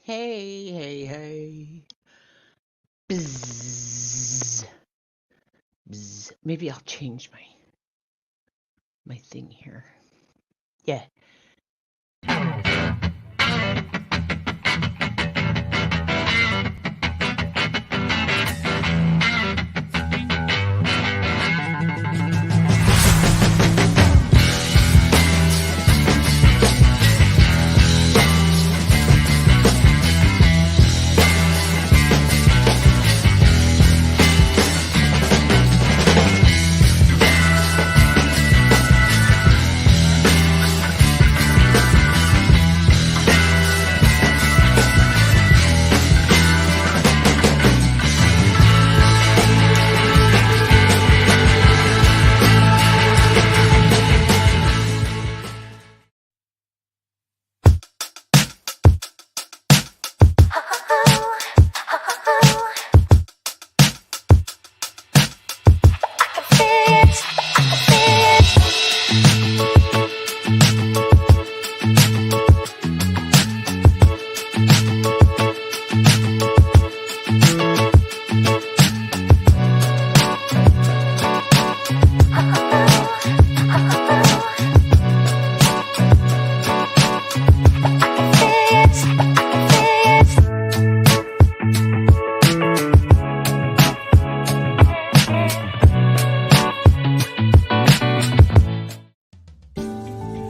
Hey, hey, hey. Bzz, bzz. Maybe I'll change my thing here. Yeah.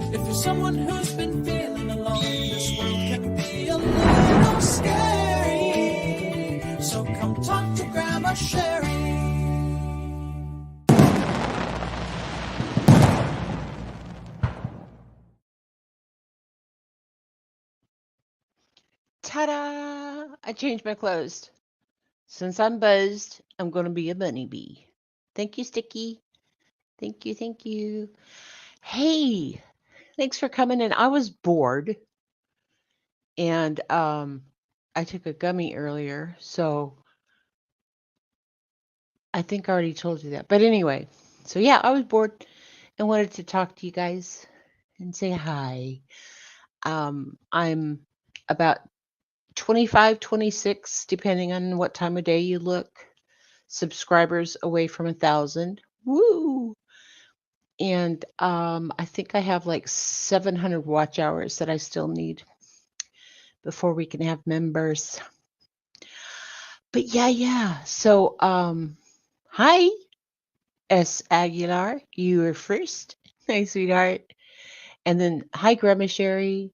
If you're someone who's been feeling alone, this world can be a little scary. So come talk to Grandma Sherry. Ta-da! I changed my clothes. Since I'm buzzed, I'm going to be a bunny bee. Thank you, Sticky. Thank you, thank you. Hey, thanks for coming in. I was bored and I took a gummy earlier, so I think I already told you that. But anyway, so yeah, I was bored and wanted to talk to you guys and say hi. I'm about 25, 26, depending on what time of day you look, subscribers away from 1,000. Woo! And I think I have like 700 watch hours that I still need before we can have members. But yeah. So, hi, S. Aguilar. You were first. Hi, sweetheart. And then, hi, Grandma Sherry.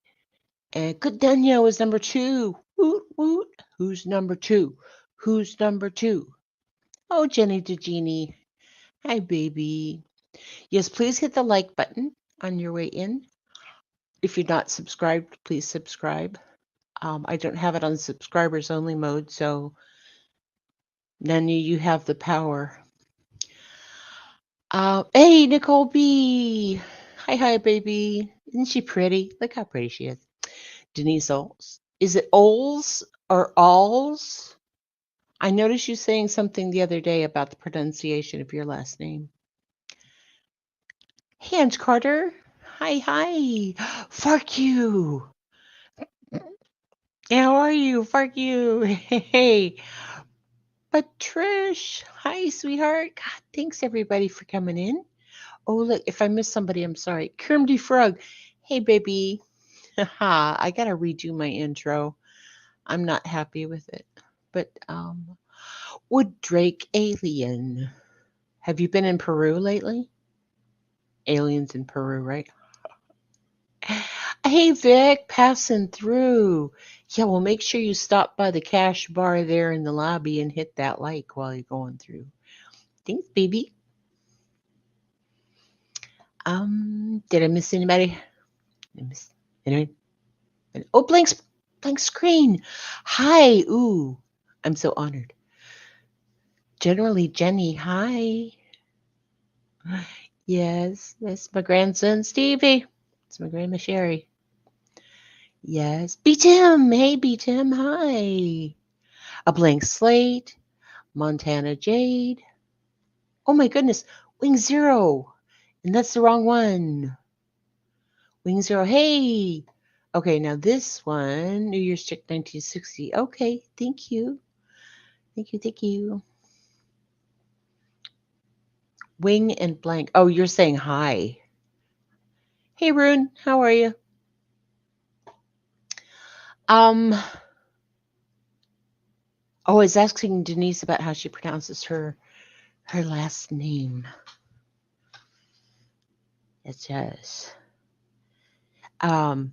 And Good Dunya was number 2. Woot, woot. Who's number 2? Who's number 2? Oh, Jenny DeGenie. Hi, baby. Yes, please hit the like button on your way in. If you're not subscribed, please subscribe. I don't have it on subscribers only mode, so none of you have the power. Hey, Nicole B. Hi, baby. Isn't she pretty? Look how pretty she is. Denise Oles. Is it Oles or Alls? I noticed you saying something the other day about the pronunciation of your last name. Hans Carter. Hi. Fuck you. How are you? Fuck you. Hey. But Trish. Hi, sweetheart. God, thanks everybody for coming in. Oh, look, if I missed somebody, I'm sorry. Kermdy Frog. Hey, baby. Haha, I gotta redo my intro. I'm not happy with it. But Wood Drake Alien. Have you been in Peru lately? Aliens in Peru, right? Hey Vic, passing through. Yeah, well make sure you stop by the cash bar there in the lobby and hit that like while you're going through. Thanks, baby. Did I miss anybody? Did I miss anyone? Oh, blank screen. Hi. Ooh, I'm so honored. Generally, Jenny. Hi. Yes, that's my grandson Stevie. It's my grandma Sherry. Yes. B Tim. Hey, B Tim. Hi. A blank slate. Montana Jade. Oh my goodness. Wing Zero. And that's the wrong one. Wing Zero. Hey. Okay, now this one, New Year's Chick 1960. Okay, thank you. Thank you, thank you. Wing and blank. Oh, you're saying hi. Hey, Rune, how are you? Um, oh, I was asking Denise about how she pronounces her last name. It's yes. Um,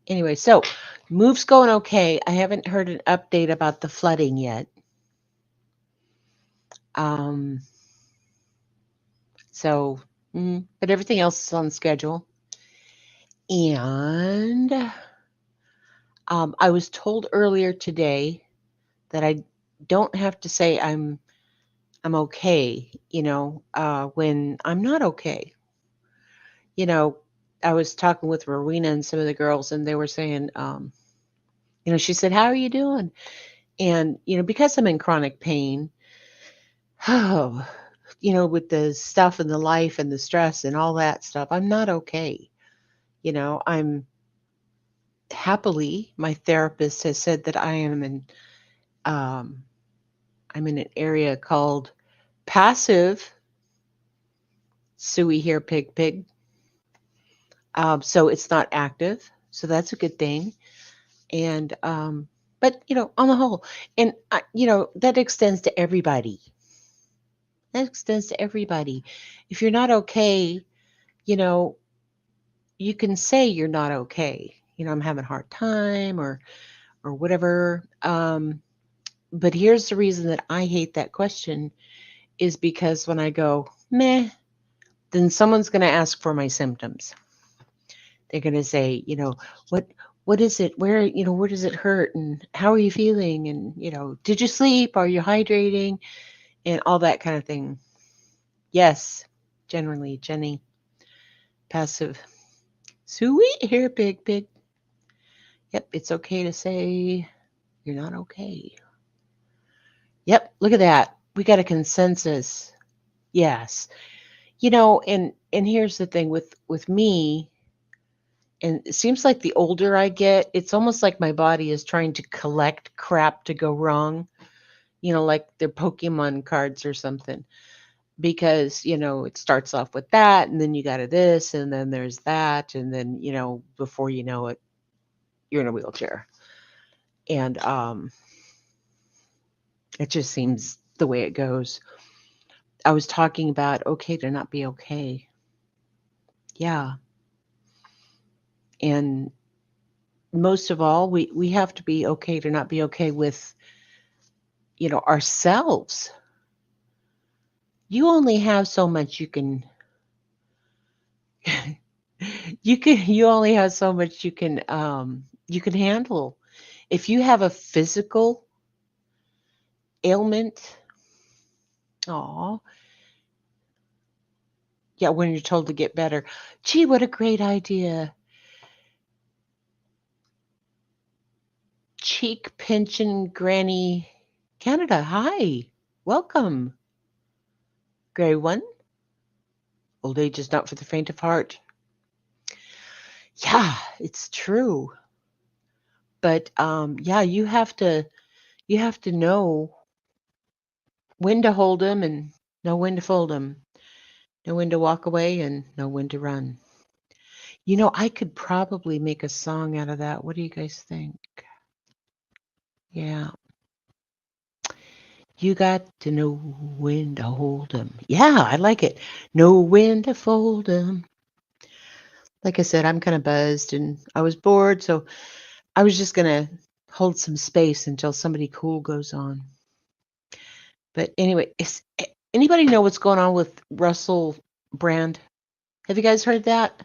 anyway, so move's going okay. I haven't heard an update about the flooding yet. Um, so, but everything else is on schedule. And I was told earlier today that I don't have to say I'm okay, when I'm not okay. You know, I was talking with Rowena and some of the girls, and they were saying, she said, "How are you doing?" And because I'm in chronic pain, oh, with the stuff and the life and the stress and all that stuff, I'm not okay. I'm happily, my therapist has said that um, I'm in an area called passive suey hair pig. So it's not active. So that's a good thing. And, but, on the whole, and, that extends to everybody. That extends to everybody. If you're not okay, you know, you can say you're not okay. I'm having a hard time or whatever. But here's the reason that I hate that question is because when I go, meh, then someone's going to ask for my symptoms. They're going to say, what what is it? Where does it hurt? And how are you feeling? And, did you sleep? Are you hydrating? And all that kind of thing. Yes, generally, Jenny, passive. Sweet hair, pig. Yep, it's okay to say you're not okay. Yep, look at that. We got a consensus. Yes. And here's the thing with me, and it seems like the older I get, it's almost like my body is trying to collect crap to go wrong, like they're Pokemon cards or something. Because, it starts off with that, and then you got to this, and then there's that, and then, before you know it, you're in a wheelchair. And it just seems the way it goes. I was talking about okay to not be okay. Yeah. And most of all, we have to be okay to not be okay with, ourselves. You only have so much you only have so much you can handle. If you have a physical ailment, oh, yeah, when you're told to get better. Gee, what a great idea. Cheek pinching granny Canada. Hi. Welcome. Gray one. Old age is not for the faint of heart. Yeah, it's true. But yeah, you have to know when to hold them and know when to fold them, know when to walk away and know when to run. I could probably make a song out of that. What do you guys think? Yeah. You got to know when to hold them. Yeah, I like it. Know when to fold them. Like I said, I'm kind of buzzed and I was bored, so I was just going to hold some space until somebody cool goes on. But anyway, anybody know what's going on with Russell Brand? Have you guys heard that?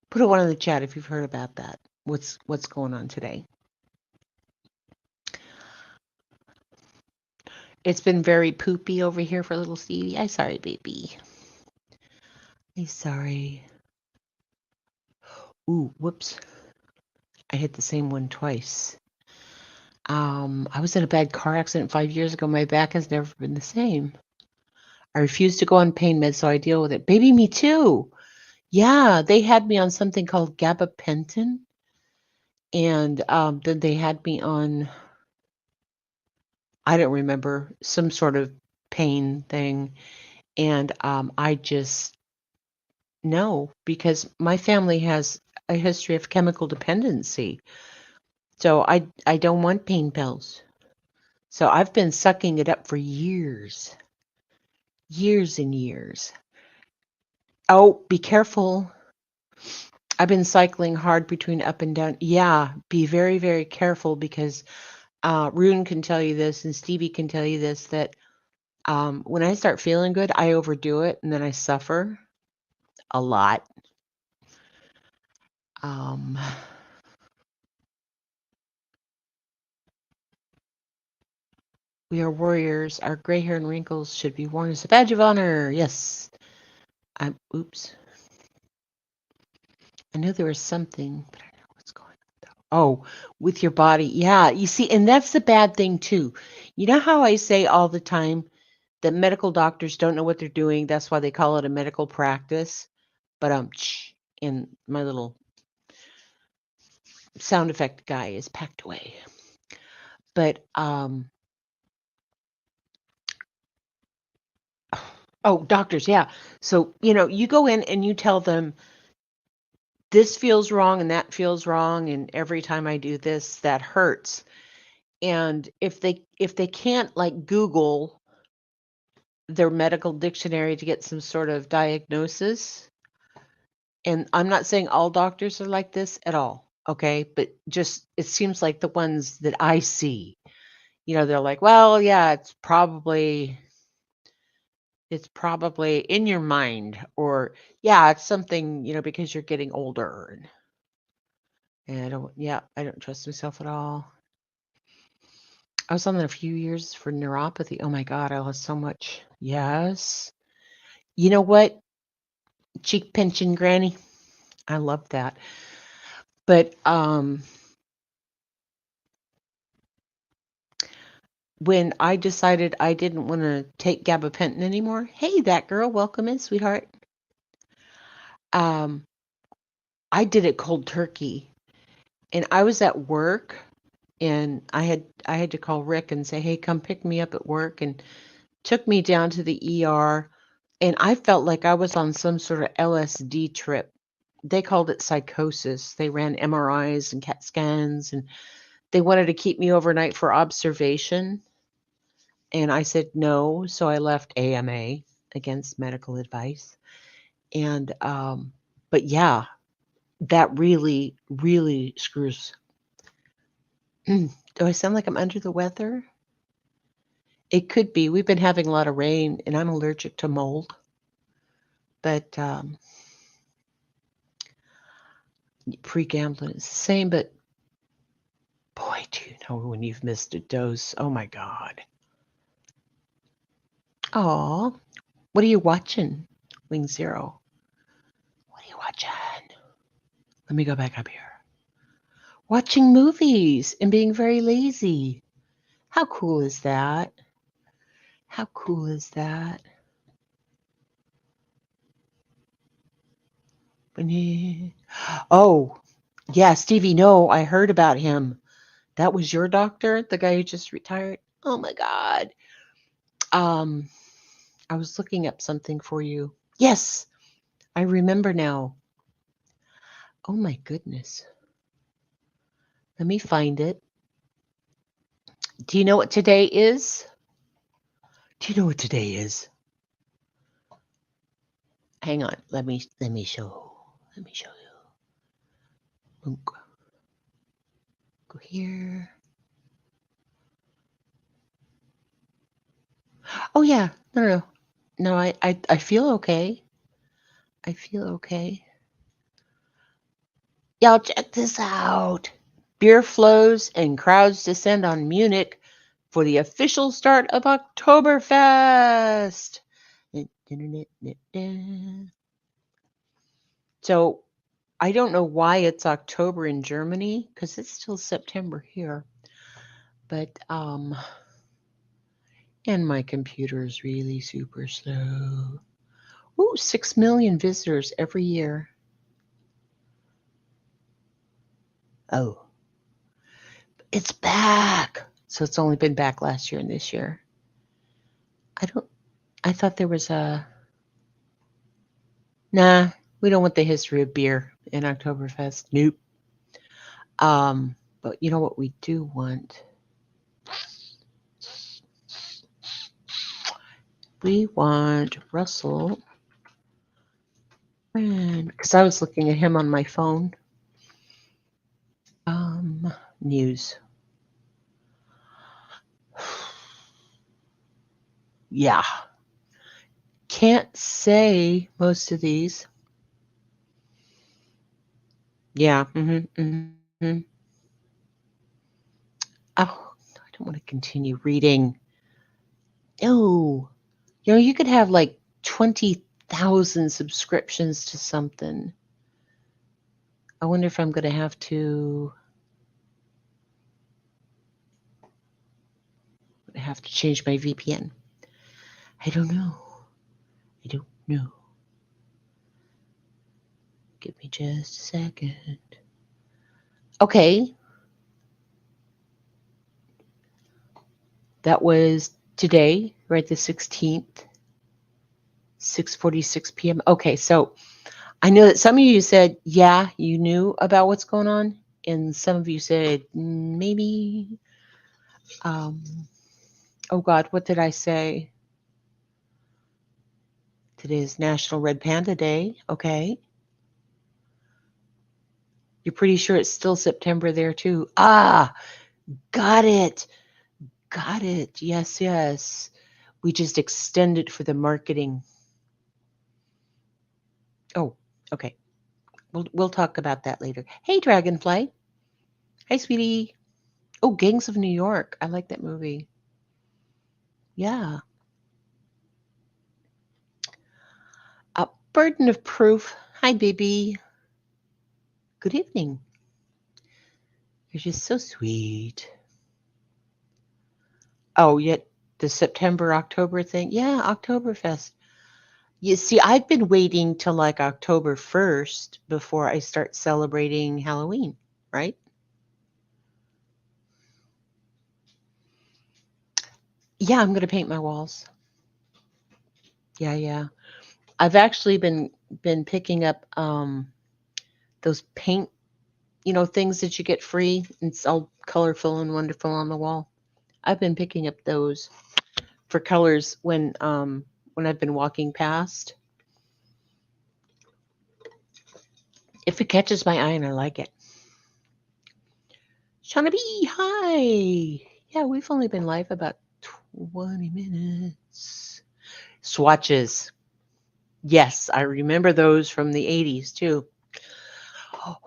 Put a one in the chat if you've heard about that. What's going on today? It's been very poopy over here for little Stevie. I'm sorry, baby. I'm sorry. Ooh, whoops. I hit the same one twice. I was in a bad car accident 5 years ago. My back has never been the same. I refuse to go on pain meds, so I deal with it. Baby, me too. Yeah, they had me on something called gabapentin, and then they had me on, I don't remember, some sort of pain thing, and I just no, because my family has a history of chemical dependency. So I don't want pain pills. So I've been sucking it up for years, years and years. Oh, be careful. I've been cycling hard between up and down. Yeah, be very, very careful because Rune can tell you this and Stevie can tell you this that when I start feeling good, I overdo it and then I suffer a lot. Um, we are warriors. Our gray hair and wrinkles should be worn as a badge of honor. Yes. Oops. I knew there was something, but I don't know what's going on. Oh, with your body. Yeah. You see, and that's the bad thing too. You know how I say all the time that medical doctors don't know what they're doing. That's why they call it a medical practice. But and my little sound effect guy is packed away. But oh, doctors, yeah. So, you go in and you tell them this feels wrong and that feels wrong and every time I do this that hurts. And if they can't like Google their medical dictionary to get some sort of diagnosis, and I'm not saying all doctors are like this at all, okay? But just it seems like the ones that I see, they're like, well, yeah, it's probably in your mind, or yeah, it's something, because you're getting older. And I don't trust myself at all. I was on that a few years for neuropathy. Oh my God, I lost so much. Yes. You know what? Cheek pinching granny. I love that. But when I decided I didn't want to take gabapentin anymore, hey, that girl, welcome in, sweetheart. Um, I did it cold turkey, and I was at work, and I had to call Rick and say, hey, come pick me up at work, and took me down to the ER, and I felt like I was on some sort of LSD trip. They called it psychosis. They ran MRIs and CAT scans, and they wanted to keep me overnight for observation. And I said no, so I left AMA, against medical advice. And but yeah, that really, really screws. Do I sound like I'm under the weather? It could be. We've been having a lot of rain, and I'm allergic to mold. But pre-gambling is the same. But boy, do you know when you've missed a dose? Oh my God. Aw, what are you watching, Wing Zero? What are you watching? Let me go back up here. Watching movies and being very lazy. How cool is that? How cool is that? Oh, yeah, Stevie, no, I heard about him. That was your doctor, the guy who just retired? Oh my God. Um, I was looking up something for you. Yes, I remember now. Oh my goodness. Let me find it. Do you know what today is? Do you know what today is? Hang on. Let me show. Let me show you. Go here. Oh yeah. No, no, no. No, I feel okay. I feel okay. Y'all check this out. Beer flows and crowds descend on Munich for the official start of Oktoberfest. So I don't know why it's October in Germany because it's still September here. But and my computer is really super slow. Ooh, 6 million visitors every year. Oh, it's back. So it's only been back last year and this year. I don't, I thought there was nah, we don't want the history of beer in Oktoberfest. Nope. Um, but you know what we do want? We want Russell Brand because I was looking at him on my phone. News. Yeah, can't say most of these. Yeah. Mm-hmm. Oh, I don't want to continue reading. No, you could have like 20,000 subscriptions to something. I wonder if I'm going to have to change my VPN. I don't know. I don't know. Give me just a second. Okay, that was today, right? The 16th, 6:46 p.m. Okay, so I know that some of you said, yeah, you knew about what's going on, and some of you said maybe. Um, oh God, what did I say? Today is National Red Panda Day. Okay, you're pretty sure it's still September there too. Ah, got it. Got it. Yes, yes. We just extend it for the marketing. Oh, okay. We'll talk about that later. Hey, Dragonfly. Hi, sweetie. Oh, Gangs of New York. I like that movie. Yeah. Burden of Proof. Hi, baby. Good evening. You're just so sweet. Oh, yet the September, October thing. Yeah, Oktoberfest. You see, I've been waiting till like October 1st before I start celebrating Halloween, right? Yeah, I'm going to paint my walls. Yeah, yeah. I've actually been picking up those paint, things that you get free. It's all colorful and wonderful on the wall. I've been picking up those for colors when I've been walking past. If it catches my eye and I like it. Shauna B, hi. Yeah, we've only been live about 20 minutes. Swatches. Yes, I remember those from the 80s too.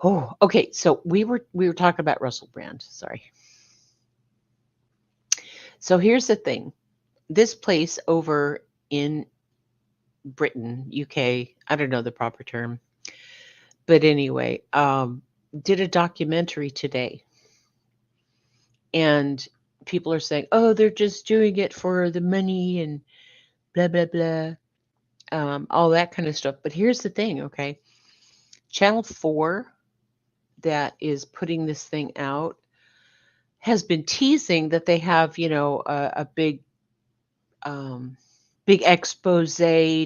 Oh, okay. So we were talking about Russel Brand. Sorry. So here's the thing. This place over in Britain, UK, I don't know the proper term, but anyway, did a documentary today, and people are saying, "Oh, they're just doing it for the money and blah blah blah," all that kind of stuff. But here's the thing, okay? Channel 4 that is putting this thing out has been teasing that they have, a um, big expose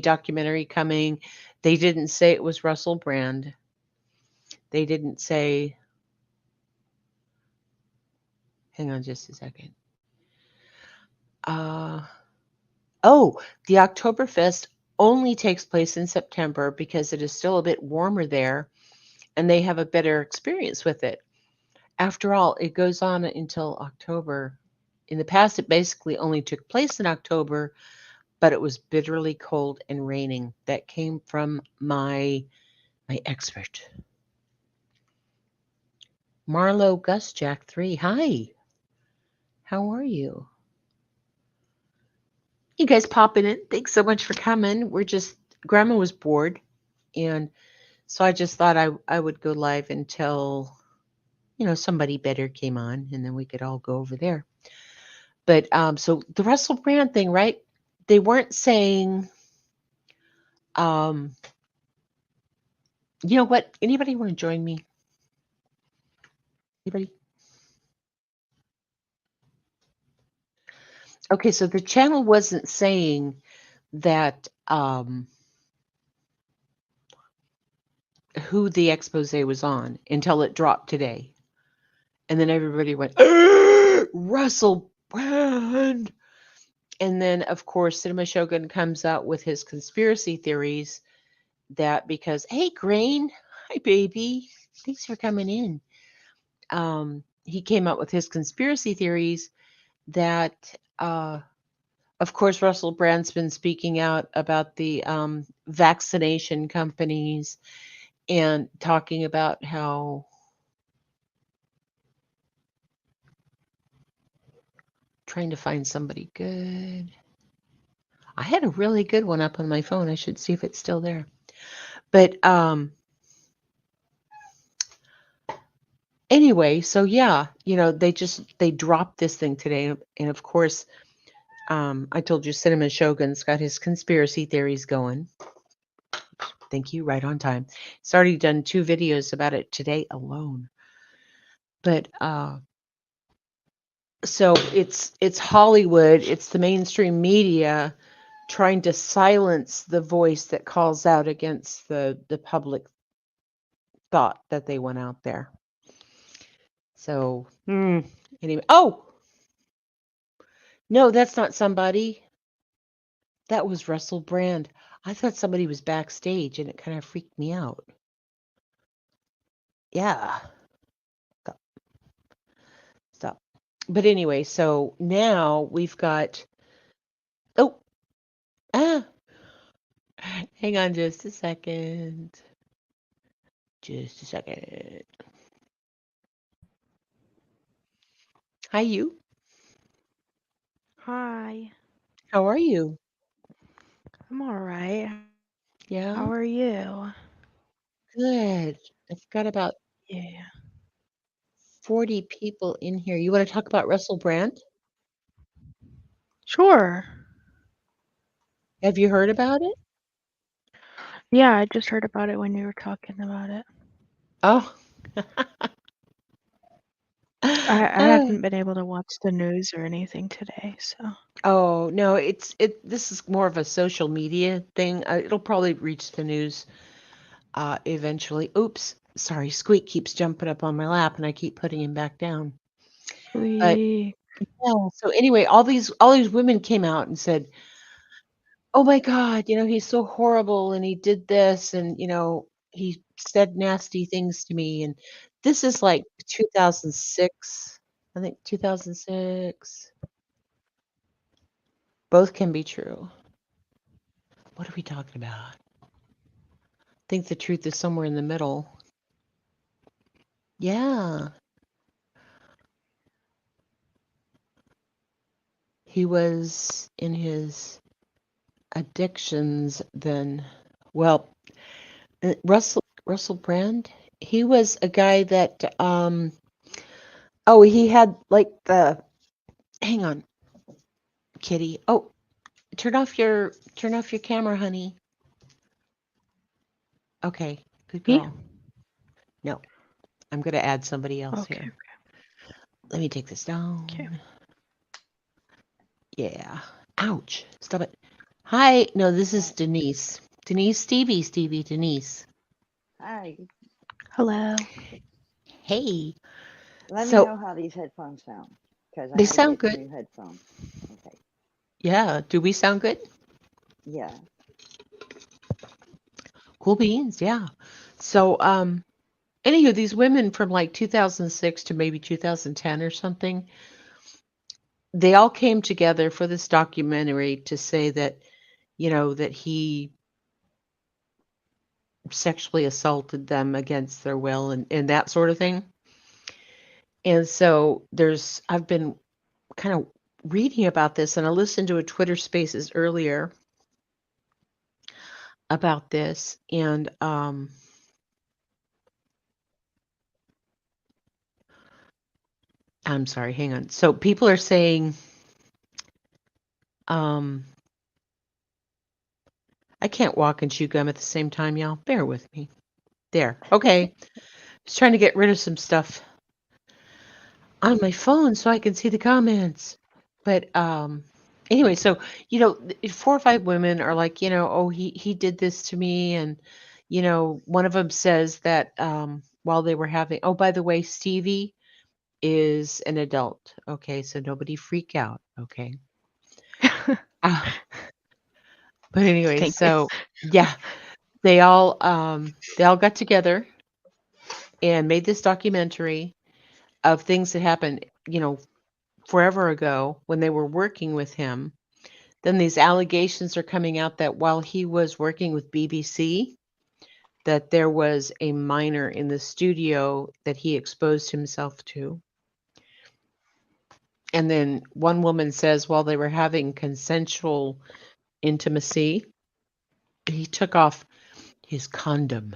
documentary coming. They didn't say it was Russell Brand. They didn't say, hang on just a second. Uh, oh, the Oktoberfest only takes place in September because it is still a bit warmer there and they have a better experience with it. After all, it goes on until October. In the past, it basically only took place in October, but it was bitterly cold and raining. That came from my expert. Marlo Gus Jack 3. Hi. How are you? You guys popping in. Thanks so much for coming. Grandma was bored. And so I just thought I would go live until, somebody better came on and then we could all go over there. But so the Russell Brand thing, right? They weren't saying Um, you know what? Anybody want to join me? Anybody? Okay, so the channel wasn't saying that who the expose was on until it dropped today. And then everybody went, Russell Brand. And then, of course, Cinema Shogun comes out with his conspiracy theories that because, hey, Grain, hi, baby, thanks for coming in. He came out with his conspiracy theories that, of course, Russell Brand's been speaking out about the vaccination companies and talking about how trying to find somebody good. I had a really good one up on my phone. I should see if it's still there. But anyway, so yeah, they dropped this thing today, and of course, I told you Cinnamon Shogun's got his conspiracy theories going. Thank you, right on time. He's already done 2 videos about it today alone. But so it's Hollywood, it's the mainstream media trying to silence the voice that calls out against the public thought that they went out there. So anyway, oh no, that's not somebody. That was Russell Brand. I thought somebody was backstage, and it kind of freaked me out. Yeah, stop, stop. But anyway, so now we've got. Oh, ah, hang on just a second. Just a second. Hi, you. Hi, How are you? I'm all right. How Yeah, are you? good. I've got about Yeah. 40 people in here. You want to talk about Russell Brand? Sure. Have you heard about it? Yeah, I just heard about it when you were talking about it. Oh. I Uh, haven't been able to watch the news or anything today, so. oh, no, this is more of a social media thing. It'll probably reach the news eventually. Oops, sorry, Squeak keeps jumping up on my lap and I keep putting him back down. But We. yeah, so anyway, all these women came out and said, "Oh my God, he's so horrible and he did this and he said nasty things to me." And this is like 2006. I think 2006. Both can be true. What are we talking about? I think the truth is somewhere in the middle. Yeah. He was in his addictions then. Well, Russell Brand, he was a guy that oh, he had like the hang on, Kitty. Oh, turn off your camera, honey. Okay, good Me? girl. No, I'm gonna add somebody else Okay. here. Let me take this Okay. down. Yeah. Ouch. Stop it. Hi. No, this is Denise. Denise, Stevie, Denise. Hi. Hello. Hey. Let me So know how these headphones sound because I they had to sound get good. new headphones. Okay. Yeah. Do we sound good? Yeah. Cool beans. Yeah. So, anywho, these women from like 2006 to maybe 2010 or something, they all came together for this documentary to say that, that he sexually assaulted them against their will and that sort of thing. And so I've been kind of reading about this and I listened to a Twitter Spaces earlier about this and I'm sorry, hang on. So people are saying um I can't walk and chew gum at the same time, y'all. Bear with me. There. Okay. Just trying to get rid of some stuff on my phone so I can see the comments. But anyway, so four or five women are like, oh, he did this to me, and one of them says that while they were having, oh, by the way, Stevie is an adult. Okay, so nobody freak out. Okay. Uh, but anyway, Thank you. so yeah, they all got together and made this documentary of things that happened, forever ago when they were working with him. Then these allegations are coming out that while he was working with BBC, that there was a minor in the studio that he exposed himself to. And then one woman says while they were having consensual intimacy, he took off his condom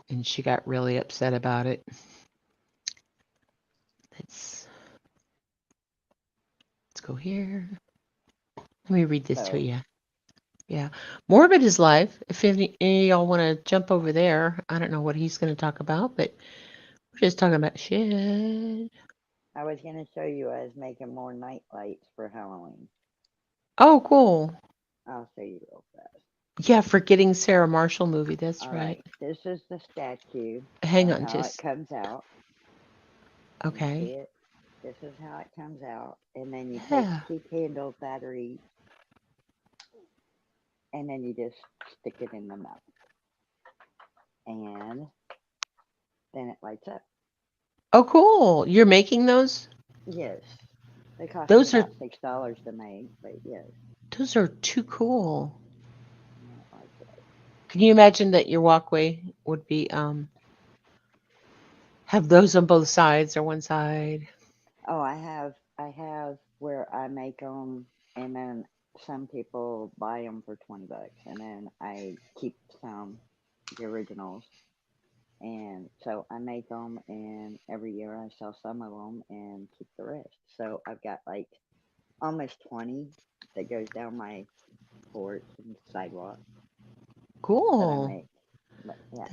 and she got really upset about it. Let's go here. Let me read this to So you. Yeah. Morbid is live. If any of y'all want to jump over there, I don't know what he's going to talk about, but we're just talking about shit. I was gonna show you I was making more night lights for Halloween. Oh, cool. I'll show you real fast. Yeah, forgetting Sarah Marshall movie. That's All right. right, this is the statue Hang of on, how it just comes out. You see okay. it? This is how it comes out, and then you take Yeah. 2 candle battery, and then you just stick it in the mouth, and then it lights up. Oh, cool. You're making those? Yes, they cost me Those are about $6 to make, but yes, those are too cool. and it lights up. Can you imagine that your walkway would be have those on both sides or one side? Oh, I have where I make them, and then some people buy them for $20, and then I keep some, the originals, and so I make them, and every year I sell some of them and keep the rest. So I've got like almost 20 that goes down my porch and sidewalk that I Cool. make. But yeah,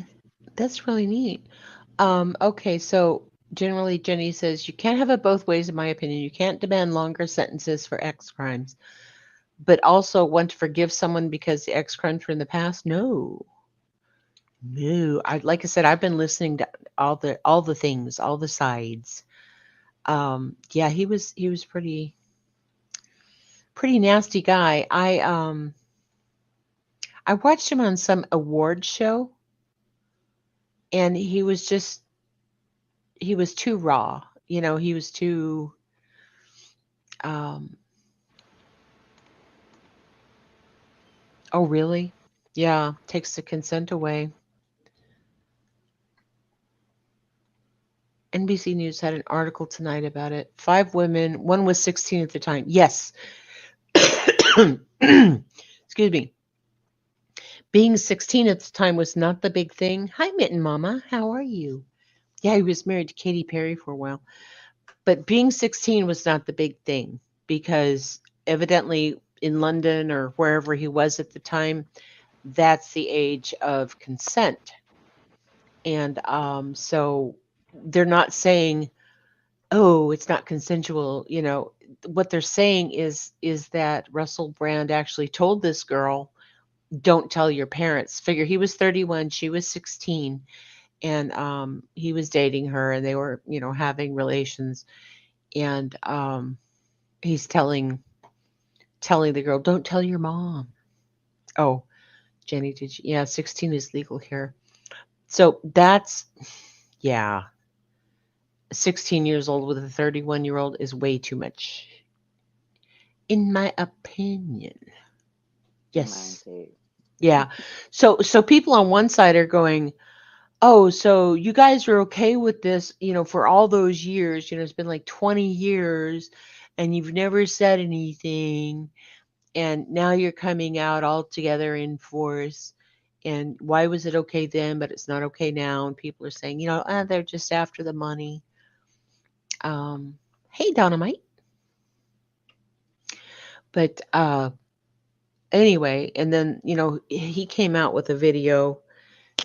That's really neat. Okay, so generally Jenny says you can't have it both ways, in my opinion. You can't demand longer sentences for X crimes, but also want to forgive someone because the X crimes were in the past. No. No. Like I said, I've been listening to all the things, all the sides. Yeah, he was pretty nasty guy. I watched him on some award show and he was too raw. He was too um oh really? Yeah, takes the consent away. NBC News had an article tonight about it. 5 women, one was 16 at the time. Yes. Excuse me. Being 16 at the time was not the big thing. Hi, Mitten Mama. How are you? Yeah, he was married to Katy Perry for a while. But being 16 was not the big thing because evidently in London or wherever he was at the time, that's the age of consent. And so they're not saying, oh, it's not consensual. What they're saying is that Russell Brand actually told this girl, don't tell your parents. Figure he was 31, she was 16, and he was dating her and they were, having relations. And he's telling the girl, don't tell your mom. Oh, Jenny, did you? Yeah, 16 is legal here. So that's, yeah, 16 years old with a 31-year-old is way too much, in my opinion. mine Yes. too. Yeah. So people on one side are going, oh, so you guys are okay with this, for all those years, it's been like 20 years and you've never said anything. And now you're coming out all together in force. And why was it okay then, but it's not okay now? And people are saying, they're just after the money. Hey, Dynamite. But Anyway, and then, he came out with a video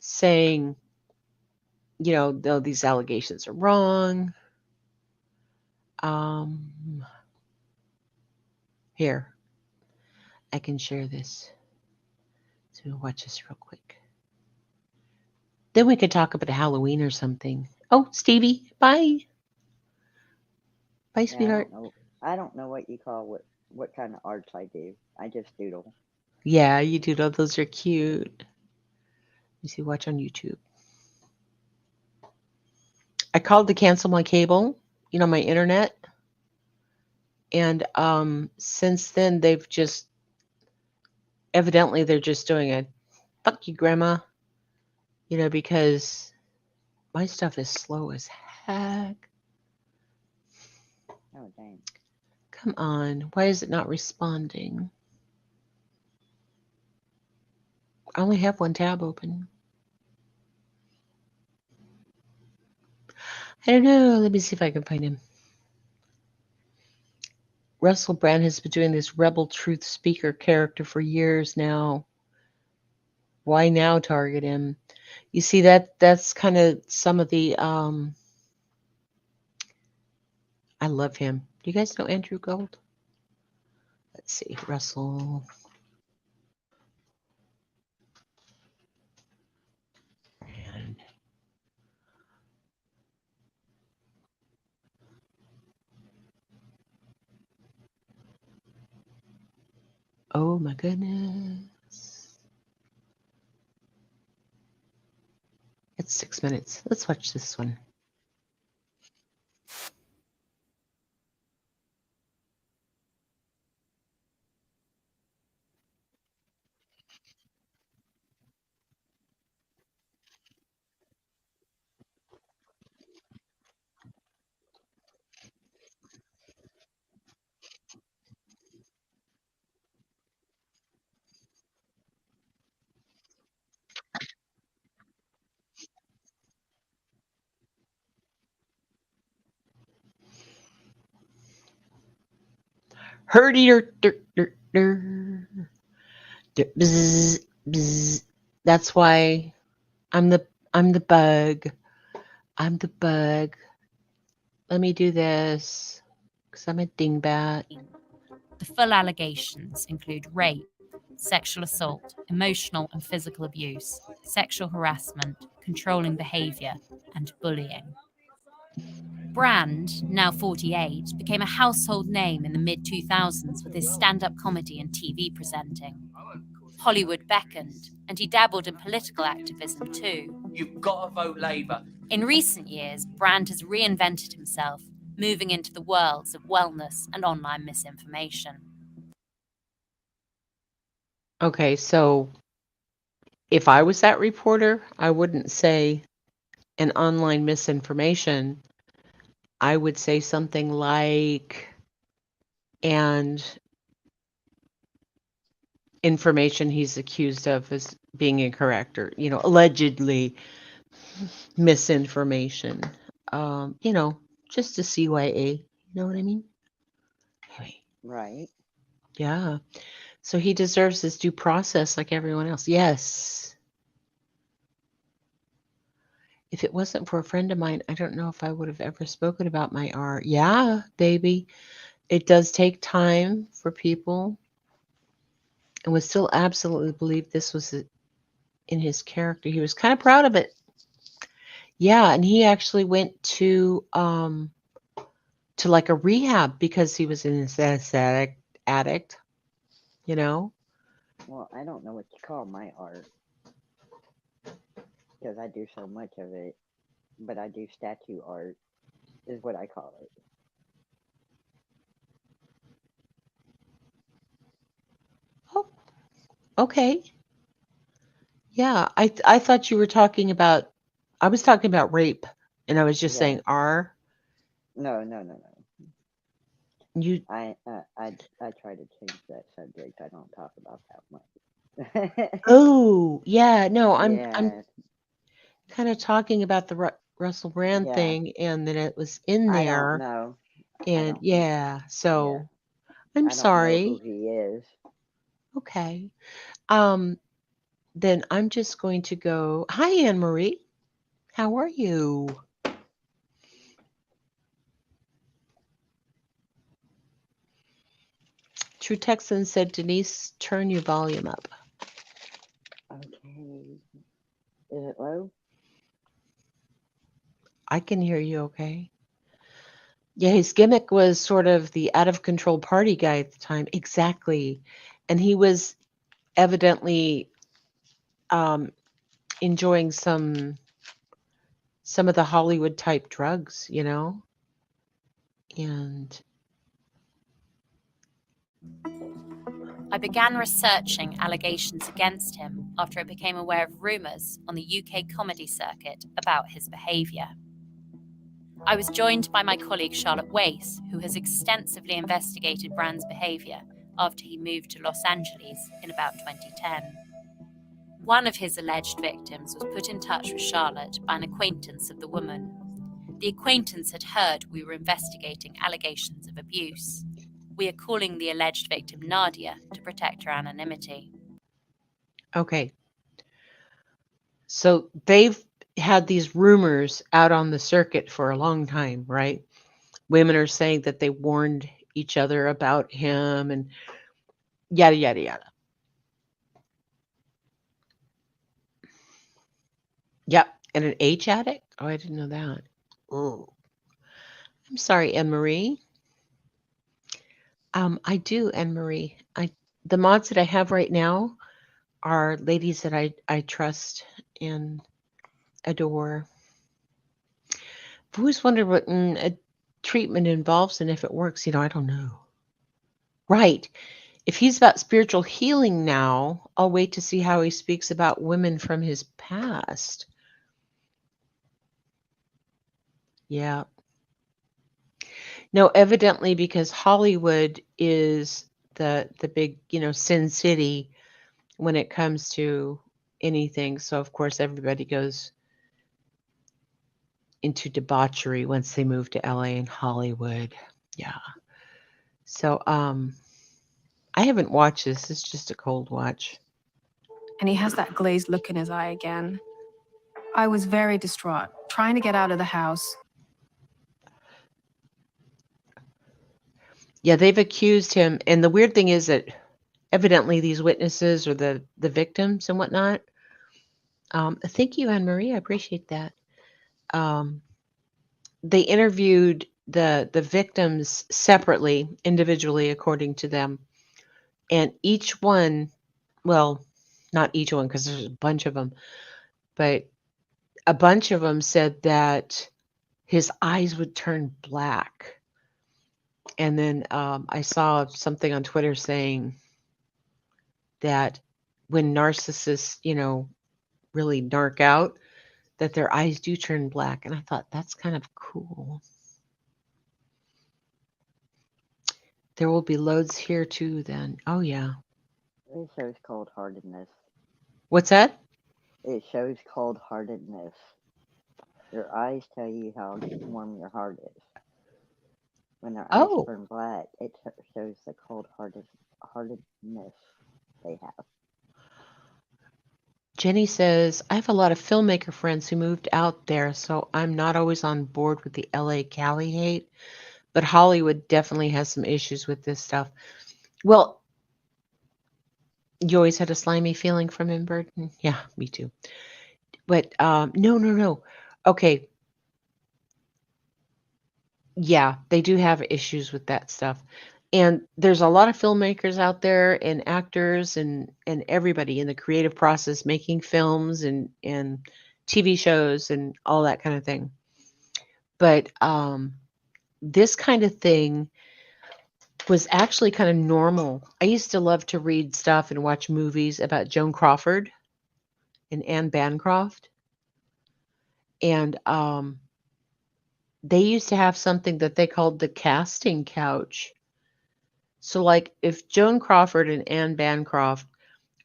saying, no, these allegations are wrong. Um, Here, I can share this. So watch this real quick. Then we could talk about Halloween or something. Oh, Stevie, bye. Bye, Yeah, I sweetheart. don't know. I don't know what you call what kind of arts I do. I just doodle. Yeah, you do know those are cute. You see, watch on YouTube. I called to cancel my cable, my internet, and since then they've just evidently they're just doing a fuck you, grandma, because my stuff is slow as heck. Oh dang. Come on, why is it not responding? I only have one tab open. I don't know. Let me see if I can find him. Russel Brand has been doing this rebel truth speaker character for years now. Why now target him? You see that's kind of some of the I love him. Do you guys know Andrew Gold? Let's see. Russell. And oh my goodness. It's 6 minutes. Let's watch this one. Herdy bzz, bzz. That's why I'm the I'm the bug. I'm the bug. Let me do this. Because I'm a dingbat. The full allegations include rape, sexual assault, emotional and physical abuse, sexual harassment, controlling behaviour, and bullying. Brand, now 48, became a household name in the mid 2000s with his stand up comedy and TV presenting. Hollywood beckoned, and he dabbled in political activism too. You've got to vote Labour. In recent years, Brand has reinvented himself, moving into the worlds of wellness and online misinformation. Okay, so if I was that reporter, I wouldn't say an online misinformation. I would say something like, and information he's accused of as being incorrect or, allegedly misinformation. Just a CYA. You know what I mean? Anyway, Right. yeah. So he deserves his due process like everyone else. Yes. If it wasn't for a friend of mine, I don't know if I would have ever spoken about my art. Yeah, baby. It does take time for people and would still absolutely believe this was in his character. He was kind of proud of it. Yeah, and he actually went to like a rehab because he was an anesthetic addict, you know? Well, I don't know what you call my art because I do so much of it, but I do statue art, is what I call it. Oh, okay. Yeah, I thought you were talking about I was talking about rape and I was just Yeah. saying R. No, no, no, no. You I try to change that subject. I don't talk about that much. Oh, yeah, no, I'm Yeah, kind of talking about the Russell Brand yeah. thing and that it was in I don't there know. I and don't. yeah, Yeah, so I'm I don't know who sorry. he is. Okay. Um, then I'm just going to go. Hi, Anne Marie. How are you? True Texan said, Denise, turn your volume up. Okay. Is it low? I can hear you okay. Yeah, his gimmick was sort of the out of control party guy at the time. Exactly. And he was evidently um, enjoying some of the Hollywood type drugs, and I began researching allegations against him after I became aware of rumours on the UK comedy circuit about his behaviour. I was joined by my colleague Charlotte Wace, who has extensively investigated Brand's behaviour after he moved to Los Angeles in about 2010. One of his alleged victims was put in touch with Charlotte by an acquaintance of the woman. The acquaintance had heard we were investigating allegations of abuse. We are calling the alleged victim Nadia to protect her anonymity. okay. So they've had these rumors out on the circuit for a long time, right? Women are saying that they warned each other about him and yada, yada, yada. Yep. And an H addict? Oh, I didn't know that. Oh, I'm sorry, Anne Marie. I do, Anne Marie. The mods that I have right now are ladies that I trust and adore. I've always wondered what a treatment involves and if it works. I don't know. Right. If he's about spiritual healing now, I'll wait to see how he speaks about women from his past. Yeah. No, evidently because Hollywood is the big, sin city when it comes to anything. So of course everybody goes into debauchery once they move to LA and Hollywood. Yeah. So I haven't watched this. It's just a cold watch. And he has that glazed look in his eye again. I was very distraught, trying to get out of the house. Yeah, they've accused him, and the weird thing is that evidently these witnesses or the victims and whatnot. Thank you, Anne Marie. I appreciate that. Um, they interviewed the victims separately, individually, according to them, and each one, well, not each one because there's a bunch of them, but a bunch of them said that his eyes would turn black. And then I saw something on Twitter saying that when narcissists, really narc out, that their eyes do turn black. And I thought that's kind of cool. There will be loads here too then. Oh, yeah. It shows cold heartedness. What's that? It shows cold heartedness. Your eyes tell you how warm your heart is. When their eyes Oh, turn black, it shows the cold heartedness they have. Jenny says, I have a lot of filmmaker friends who moved out there, so I'm not always on board with the LA Cali hate, but Hollywood definitely has some issues with this stuff. Well, you always had a slimy feeling from him, Burton? Yeah, me too. But no. Okay, yeah, they do have issues with that stuff. And there's a lot of filmmakers out there and actors and everybody in the creative process making films and TV shows and all that kind of thing. But this kind of thing was actually kind of normal. I used to love to read stuff and watch movies about Joan Crawford and Anne Bancroft. And they used to have something that they called the casting couch. So, like, if Joan Crawford and Anne Bancroft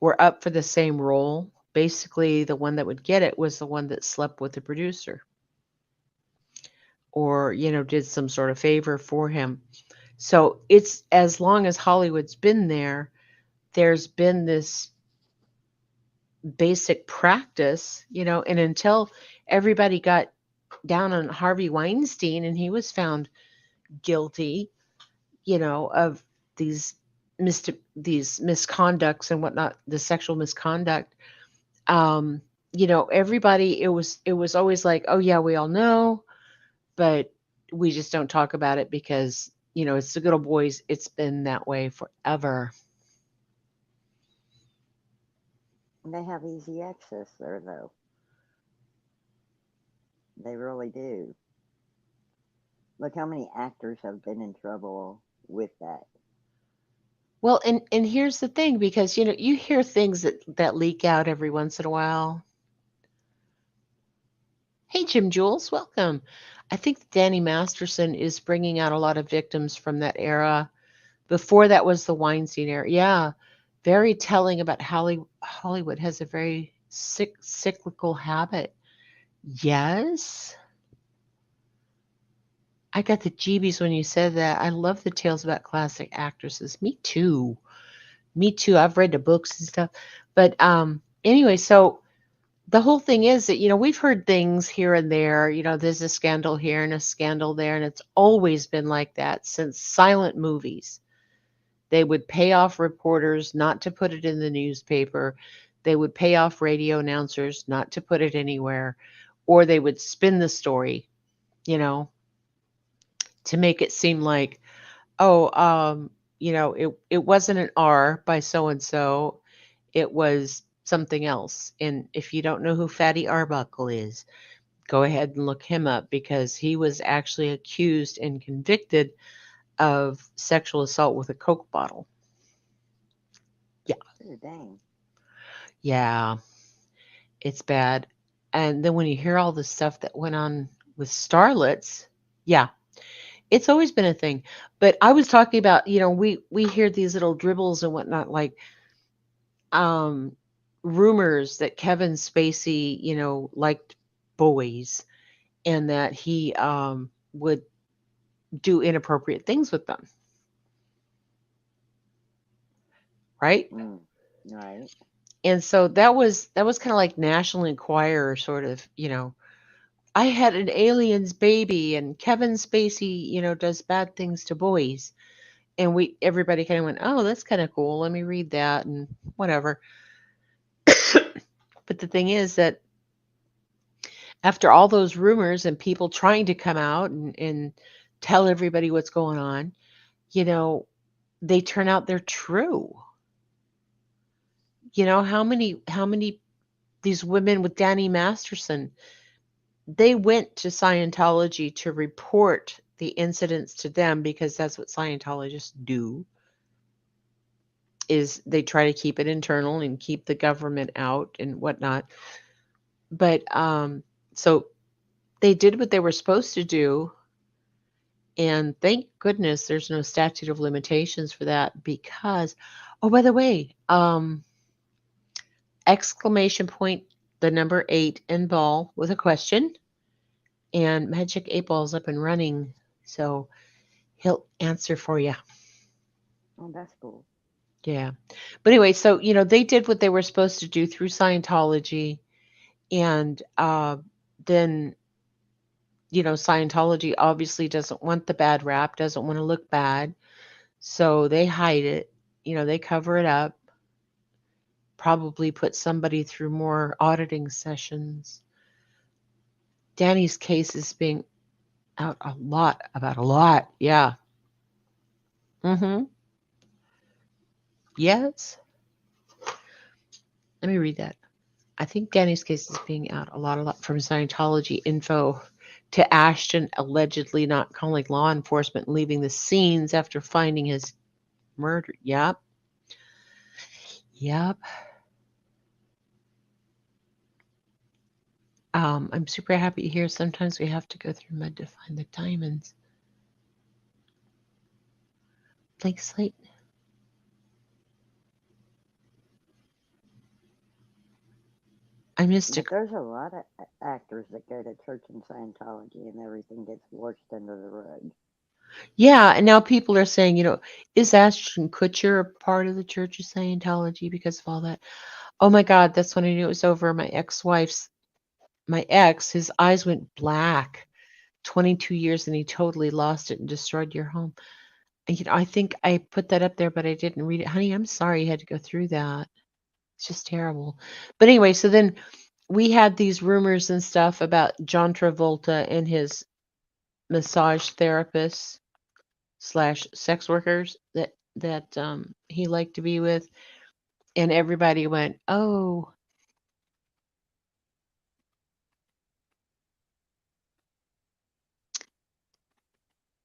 were up for the same role, basically the one that would get it was the one that slept with the producer or, did some sort of favor for him. So, it's as long as Hollywood's been there, there's been this basic practice, and until everybody got down on Harvey Weinstein and he was found guilty, of these these misconducts and whatnot, the sexual misconduct. Um, everybody, it was always like, oh yeah, we all know, but we just don't talk about it because it's the good old boys. It's been that way forever. They have easy access there, though. They really do. Look how many actors have been in trouble with that. Well, and here's the thing, because you hear things that leak out every once in a while. Hey, Jim Jules, welcome. I think Danny Masterson is bringing out a lot of victims from that era. Before that was the Weinstein era. Yeah, very telling about Hollywood has a very cyclical habit. Yes, I got the jeebies when you said that. I love the tales about classic actresses. Me too. Me too. I've read the books and stuff. But anyway, so the whole thing is that we've heard things here and there. There's a scandal here and a scandal there, and it's always been like that since silent movies. They would pay off reporters not to put it in the newspaper. They would pay off radio announcers not to put it anywhere, or they would spin the story, you know, to make it seem like, oh, it wasn't an R by so and so, it was something else. And if you don't know who Fatty Arbuckle is, go ahead and look him up, because he was actually accused and convicted of sexual assault with a Coke bottle. Yeah. Oh, dang. Yeah, it's bad. And then when you hear all the stuff that went on with starlets, yeah, it's always been a thing. But I was talking about, we hear these little dribbles and whatnot, like um rumors that Kevin Spacey, liked boys, and that he would do inappropriate things with them, right? Mm, right. And so that was kind of like National Enquirer sort of, I had an alien's baby, and Kevin Spacey, does bad things to boys. And everybody kind of went, "Oh, that's kind of cool. Let me read that," and whatever. But the thing is that after all those rumors and people trying to come out and tell everybody what's going on, you know, they turn out they're true. How many these women with Danny Masterson, they went to Scientology to report the incidents to them, because that's what Scientologists do, is they try to keep it internal and keep the government out and whatnot. But so they did what they were supposed to do, and thank goodness there's no statute of limitations for that, because, oh, by the way, exclamation point, the number 8 and ball with a question, and Magic 8 Ball's up and running, so he'll answer for you. Oh, that's cool. Yeah. But anyway, so, they did what they were supposed to do through Scientology. And then, Scientology obviously doesn't want the bad rap, doesn't want to look bad. So they hide it, they cover it up, probably put somebody through more auditing sessions. Danny's case is being out a lot, about a lot. Yeah. Mm-hmm. Yes. Let me read that. I think Danny's case is being out a lot from Scientology info to Ashton allegedly not calling law enforcement and leaving the scenes after finding his murder. Yep. Yep. I'm super happy to hear sometimes we have to go through mud to find the diamonds. Lake Slate. I missed But there's a lot of actors that go to church in Scientology and everything gets washed under the rug. Yeah, and now people are saying, is Ashton Kutcher a part of the Church of Scientology because of all that? Oh my God, that's when I knew it was over. My ex, his eyes went black. 22 years and he totally lost it and destroyed your home. And, I think I put that up there, but I didn't read it. Honey, I'm sorry you had to go through that. It's just terrible. But anyway, so then we had these rumors and stuff about John Travolta and his massage therapists slash sex workers that he liked to be with, and everybody went, "Oh,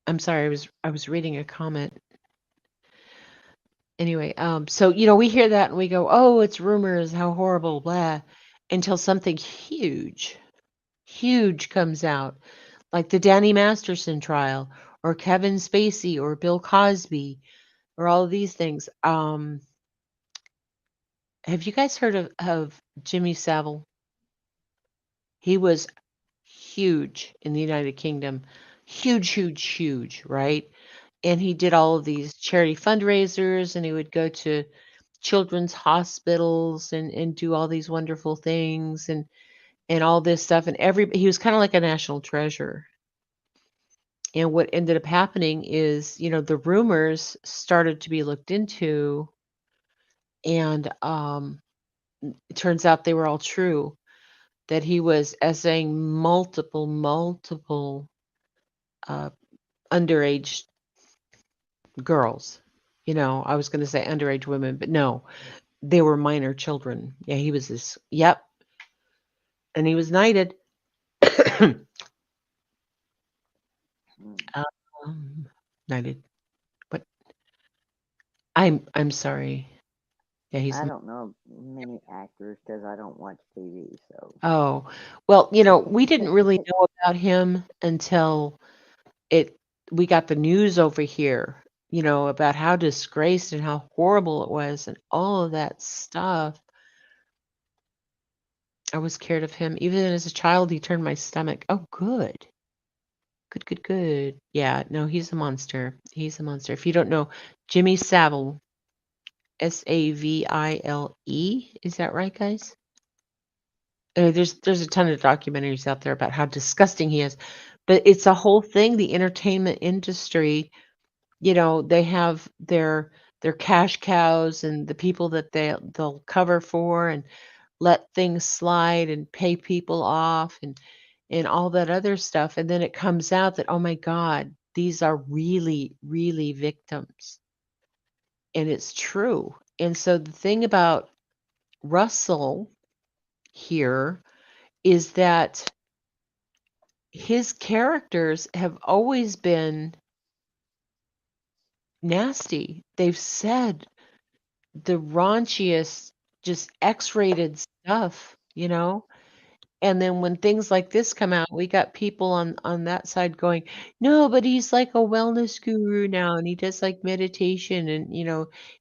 I'm sorry, I was reading a comment." Anyway, so we hear that and we go, "Oh, it's rumors, how horrible, blah," until something huge, huge comes out, like the Danny Masterson trial, or Kevin Spacey, or Bill Cosby, or all of these things. Have you guys heard of Jimmy Savile? He was huge in the United Kingdom. Huge, huge, huge, right? And he did all of these charity fundraisers, and he would go to children's hospitals and do all these wonderful things and all this stuff. And he was kind of like a national treasure. And what ended up happening is, the rumors started to be looked into, and it turns out they were all true. That he was essaying multiple uh, underage girls. I was going to say underage women, but no, they were minor children. Yeah, he was this. Yep, and he was knighted. Mm. um, Knighted. But I'm sorry. Yeah, he's. I don't know many actors because I don't watch TV. So Oh, well, we didn't really know about him until it we got the news over here. About how disgraced and how horrible it was, and all of that stuff. I was scared of him. Even as a child, he turned my stomach. Oh, good. Good, good, good. Yeah, no, he's a monster. He's a monster. If you don't know, Jimmy Savile, Savile. Is that right, guys? There's a ton of documentaries out there about how disgusting he is. But it's a whole thing, the entertainment industry, they have their cash cows and the people that they'll cover for and let things slide and pay people off and all that other stuff. And then it comes out that, oh my God, these are really, really victims. And it's true. And so the thing about Russell here is that his characters have always been nasty. They've said the raunchiest, just X-rated stuff. And then when things like this come out, we got people on that side going, "No, but he's like a wellness guru now, and he does like meditation, and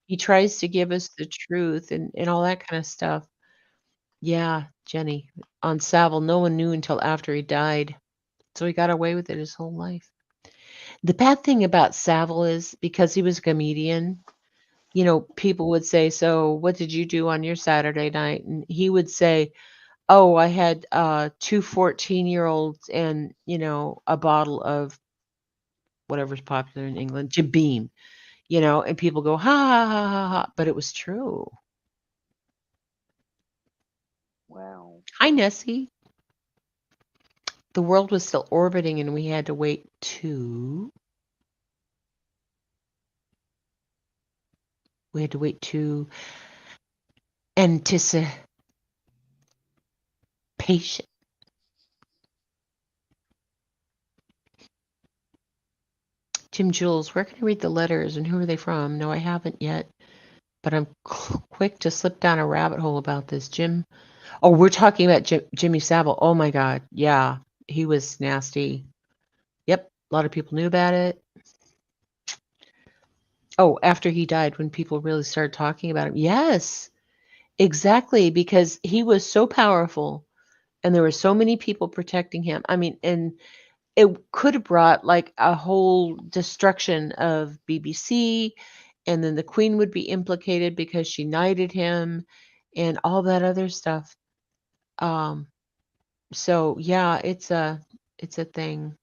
he tries to give us the truth and all that kind of stuff." Yeah, Jenny, on Savile, no one knew until after he died, so he got away with it his whole life. The bad thing about Savile is because he was a comedian, people would say, "So, what did you do on your Saturday night?" And he would say, "Oh, I had 2 14-year-olds and, a bottle of whatever's popular in England, Jim Beam," and people go, "Ha, ha, ha, ha, ha," but it was true. wow. Hi, Nessie. The world was still orbiting and we had to wait to anticipation. Jim Jules, where can I read the letters and who are they from? No, I haven't yet, but I'm quick to slip down a rabbit hole about this. Oh, we're talking about Jimmy Savile. Oh my God. Yeah, he was nasty. Yep, a lot of people knew about it. Oh, after he died, when people really started talking about him. Yes, exactly, because he was so powerful and there were so many people protecting him. I mean, and it could have brought like a whole destruction of BBC, and then the Queen would be implicated because she knighted him and all that other stuff. Um, so yeah, it's a thing.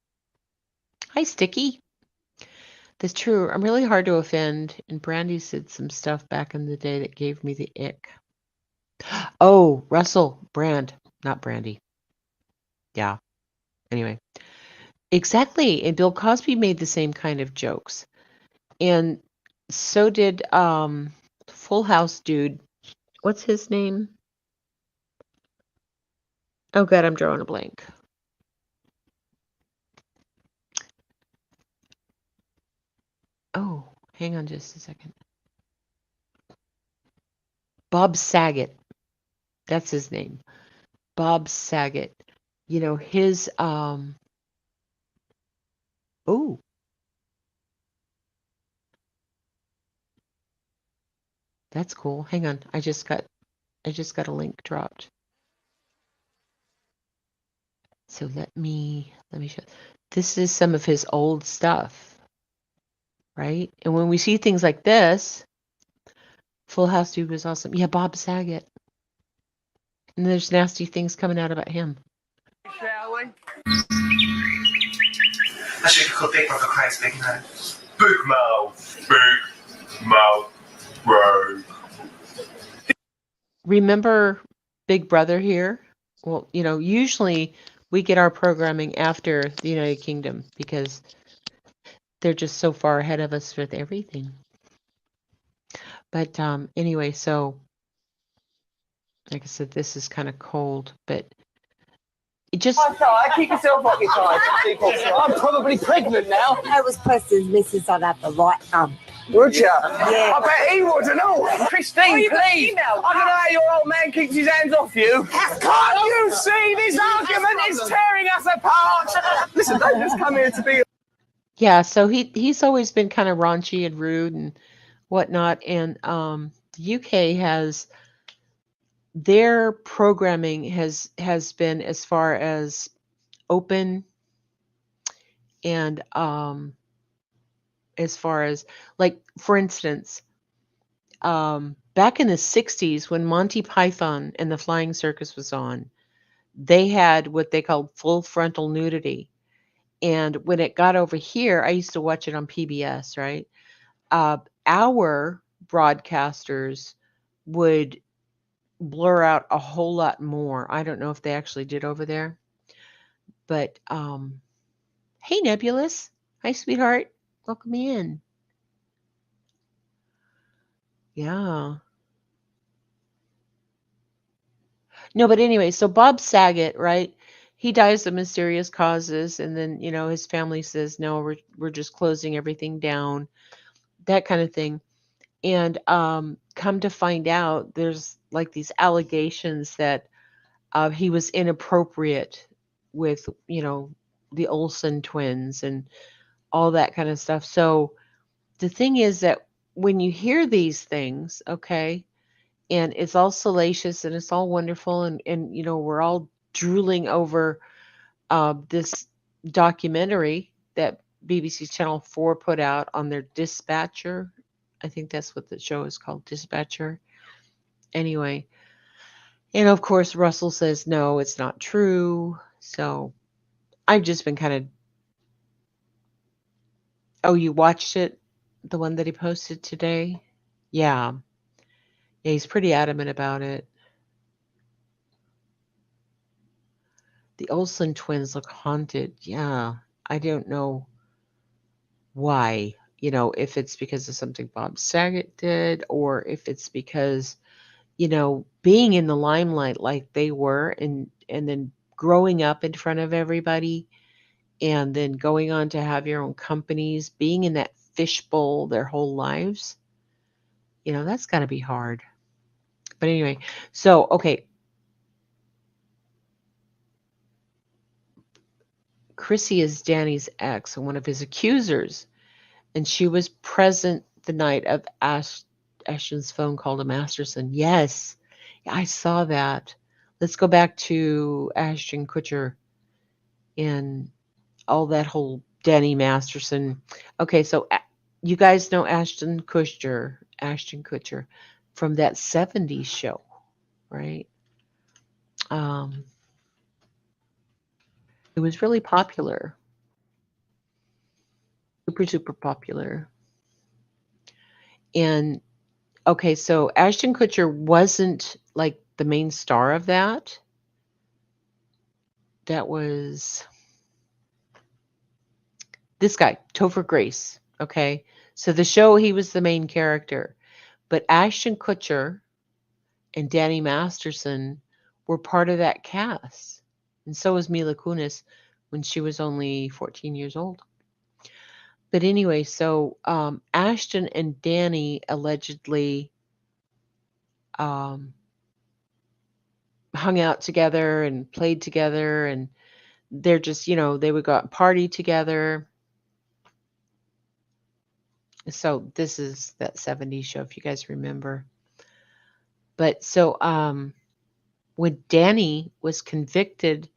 Hi, Sticky. That's true. I'm really hard to offend, and Brandy said some stuff back in the day that gave me the ick. Oh, Russell Brand, not Brandy. Yeah. Anyway, exactly. And Bill Cosby made the same kind of jokes, and so did Full House dude. What's his name? Oh God, I'm drawing a blank. Oh, hang on just a second. Bob Saget. That's his name. Bob Saget. You know, his oh, that's cool. Hang on. I just got a link dropped. So let me show. This is some of his old stuff, right? And when we see things like this, Full House dude was awesome. Yeah, Bob Saget. And there's nasty things coming out about him. Shall we? I should cook big brother Christ big man. Big mouth. Big mouth. Bro. Remember Big Brother here? Well, usually we get our programming after the United Kingdom because they're just so far ahead of us with everything. But anyway, so like I said, this is kind of cold, but it just Keep yourself occupied. I'm probably pregnant now. I was Preston's missus, I'd have the right Would you? Yeah. I bet he would and all. Christine, please. I don't know how your old man keeps his hands off you. Can't you see this argument is tearing us apart? Listen, don't just come here to be. yeah. So he's always been kind of raunchy and rude and whatnot, and the UK has their programming has been as far as open and as far as like for instance back in the 60s when Monty Python and the Flying Circus was on, they had what they called full frontal nudity, and when it got over here, I used to watch it on PBS, right? Our broadcasters would blur out a whole lot more. I don't know if they actually did over there, but hey, Nebulous. Hi, sweetheart. Welcome in. Yeah. No, but anyway, so Bob Saget, right? He dies of mysterious causes, and then his family says, "No, we're just closing everything down," that kind of thing. And come to find out, there's like these allegations that he was inappropriate with the Olsen twins and all that kind of stuff. So the thing is that when you hear these things, okay, and it's all salacious and it's all wonderful, and we're all drooling over this documentary that BBC Channel 4 put out on their Dispatcher. I think that's what the show is called, Dispatcher. Anyway, and of course Russell says no, it's not true. So I've just been kind of. Oh, you watched it? The one that he posted today? Yeah. Yeah, he's pretty adamant about it. The Olsen twins look haunted. Yeah. I don't know why. If it's because of something Bob Saget did, or if it's because, being in the limelight like they were, and then growing up in front of everybody, and then going on to have your own companies, being in that fishbowl their whole lives, that's got to be hard. But anyway, so, okay. Chrissy is Danny's ex and one of his accusers, and she was present the night of Ashton's phone call to Masterson. Yes, I saw that. Let's go back to Ashton Kutcher in all that whole Danny Masterson. Okay, so you guys know Ashton Kutcher from that 70s show, right? Um, it was really popular, super, super popular. And okay, so Ashton Kutcher wasn't like the main star of that. That was this guy, Topher Grace. Okay, so the show he was the main character, but Ashton Kutcher and Danny Masterson were part of that cast, and so was Mila Kunis when she was only 14 years old. But anyway, so Ashton and Danny allegedly um, hung out together and played together, and they're just, they would go out and party together. So this is that 70s show, if you guys remember. But so when Danny was convicted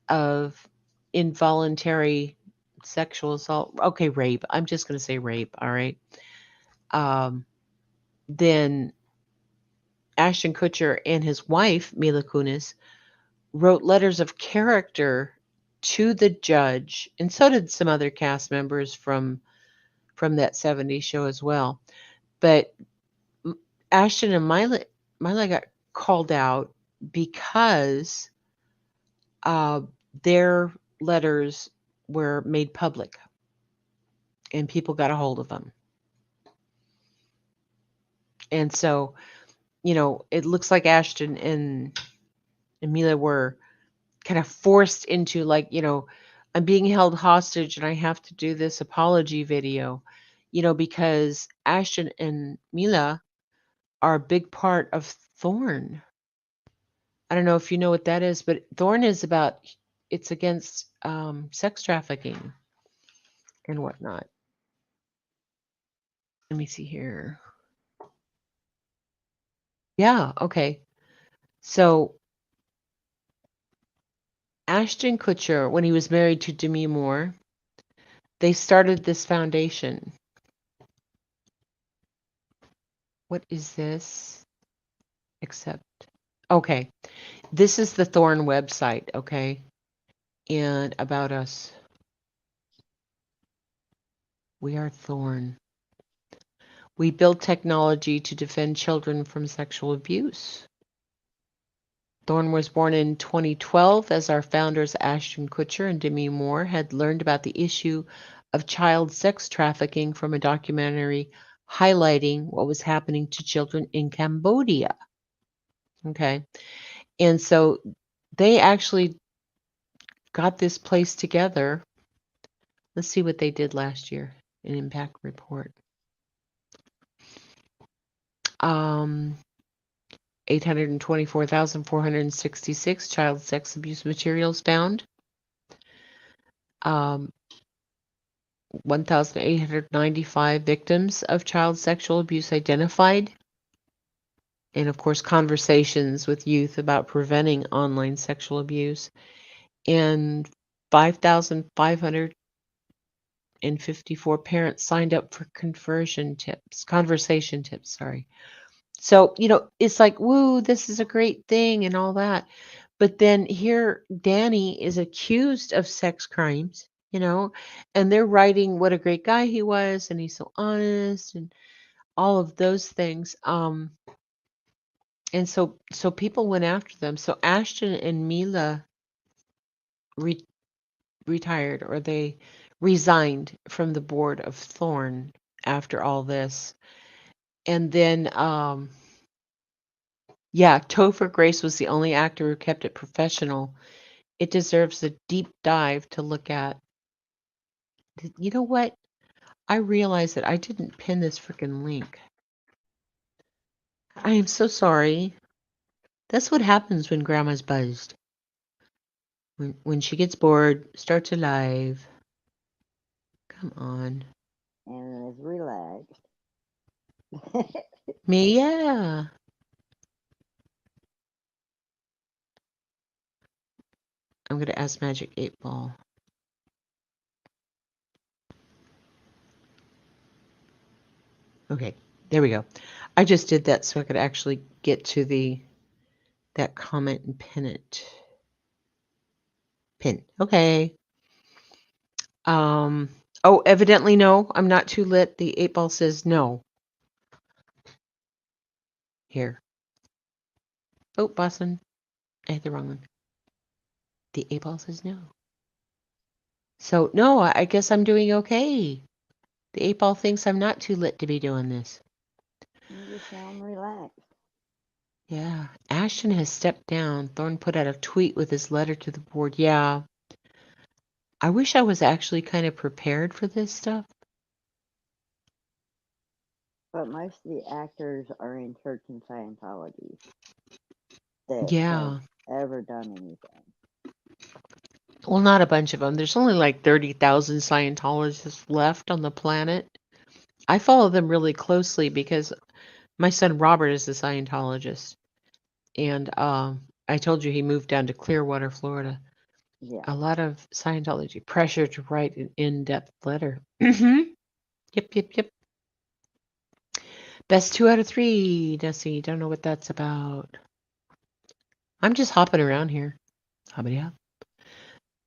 of involuntary sexual assault, okay, rape, I'm just going to say rape, all right, then Ashton Kutcher and his wife, Mila Kunis, wrote letters of character to the judge, and so did some other cast members from that 70s show as well. But Ashton and Mila got called out because their letters were made public and people got a hold of them. And so, it looks like Ashton and Mila were kind of forced into like, I'm being held hostage and I have to do this apology video, because Ashton and Mila are a big part of Thorn. I don't know if you know what that is, but Thorn is it's against sex trafficking and whatnot. Let me see here. Yeah, okay. So Ashton Kutcher, when he was married to Demi Moore, they started this foundation. What is this? Okay. This is the Thorn website, okay? And about us. We are Thorn. We build technology to defend children from sexual abuse. Thorn was born in 2012 as our founders Ashton Kutcher and Demi Moore had learned about the issue of child sex trafficking from a documentary highlighting what was happening to children in Cambodia. Okay. And so they actually got this place together. Let's see what they did last year, an impact report. 824,466 child sex abuse materials found. 1,895 victims of child sexual abuse identified. And of course, conversations with youth about preventing online sexual abuse. And 5,554 parents signed up for conversation tips, sorry. So, it's like, woo, this is a great thing and all that. But then here, Danny is accused of sex crimes, and they're writing what a great guy he was, and he's so honest and all of those things. And so people went after them. So Ashton and Mila retired, or they resigned from the board of Thorn after all this. And then, Topher Grace was the only actor who kept it professional. It deserves a deep dive to look at. You know what? I realized that I didn't pin this freaking link. I am so sorry. That's what happens when grandma's buzzed. When she gets bored, starts a live. Come on. And is relaxed. Me, yeah. I'm going to ask Magic 8 Ball. Okay, there we go. I just did that so I could actually get to that comment and pin it. Pin. Okay. Oh, evidently no. I'm not too lit. The 8-ball says no. Here. Oh, Boston. I hit the wrong one. The 8-ball says no. So no, I guess I'm doing okay. The 8-ball thinks I'm not too lit to be doing this. You sound relaxed. Yeah. Ashton has stepped down. Thorne put out a tweet with his letter to the board. Yeah. I wish I was actually kind of prepared for this stuff. But most of the actors are in church and Scientology that have Yeah. ever done anything. Well, not a bunch of them. There's only like 30,000 Scientologists left on the planet. I follow them really closely because my son Robert is a Scientologist. And I told you he moved down to Clearwater, Florida. Yeah. A lot of Scientology pressure to write an in-depth letter. Yep, yep, yep. Best 2 out of 3, Desi. Don't know what that's about. I'm just hopping around here. Hoppity hop.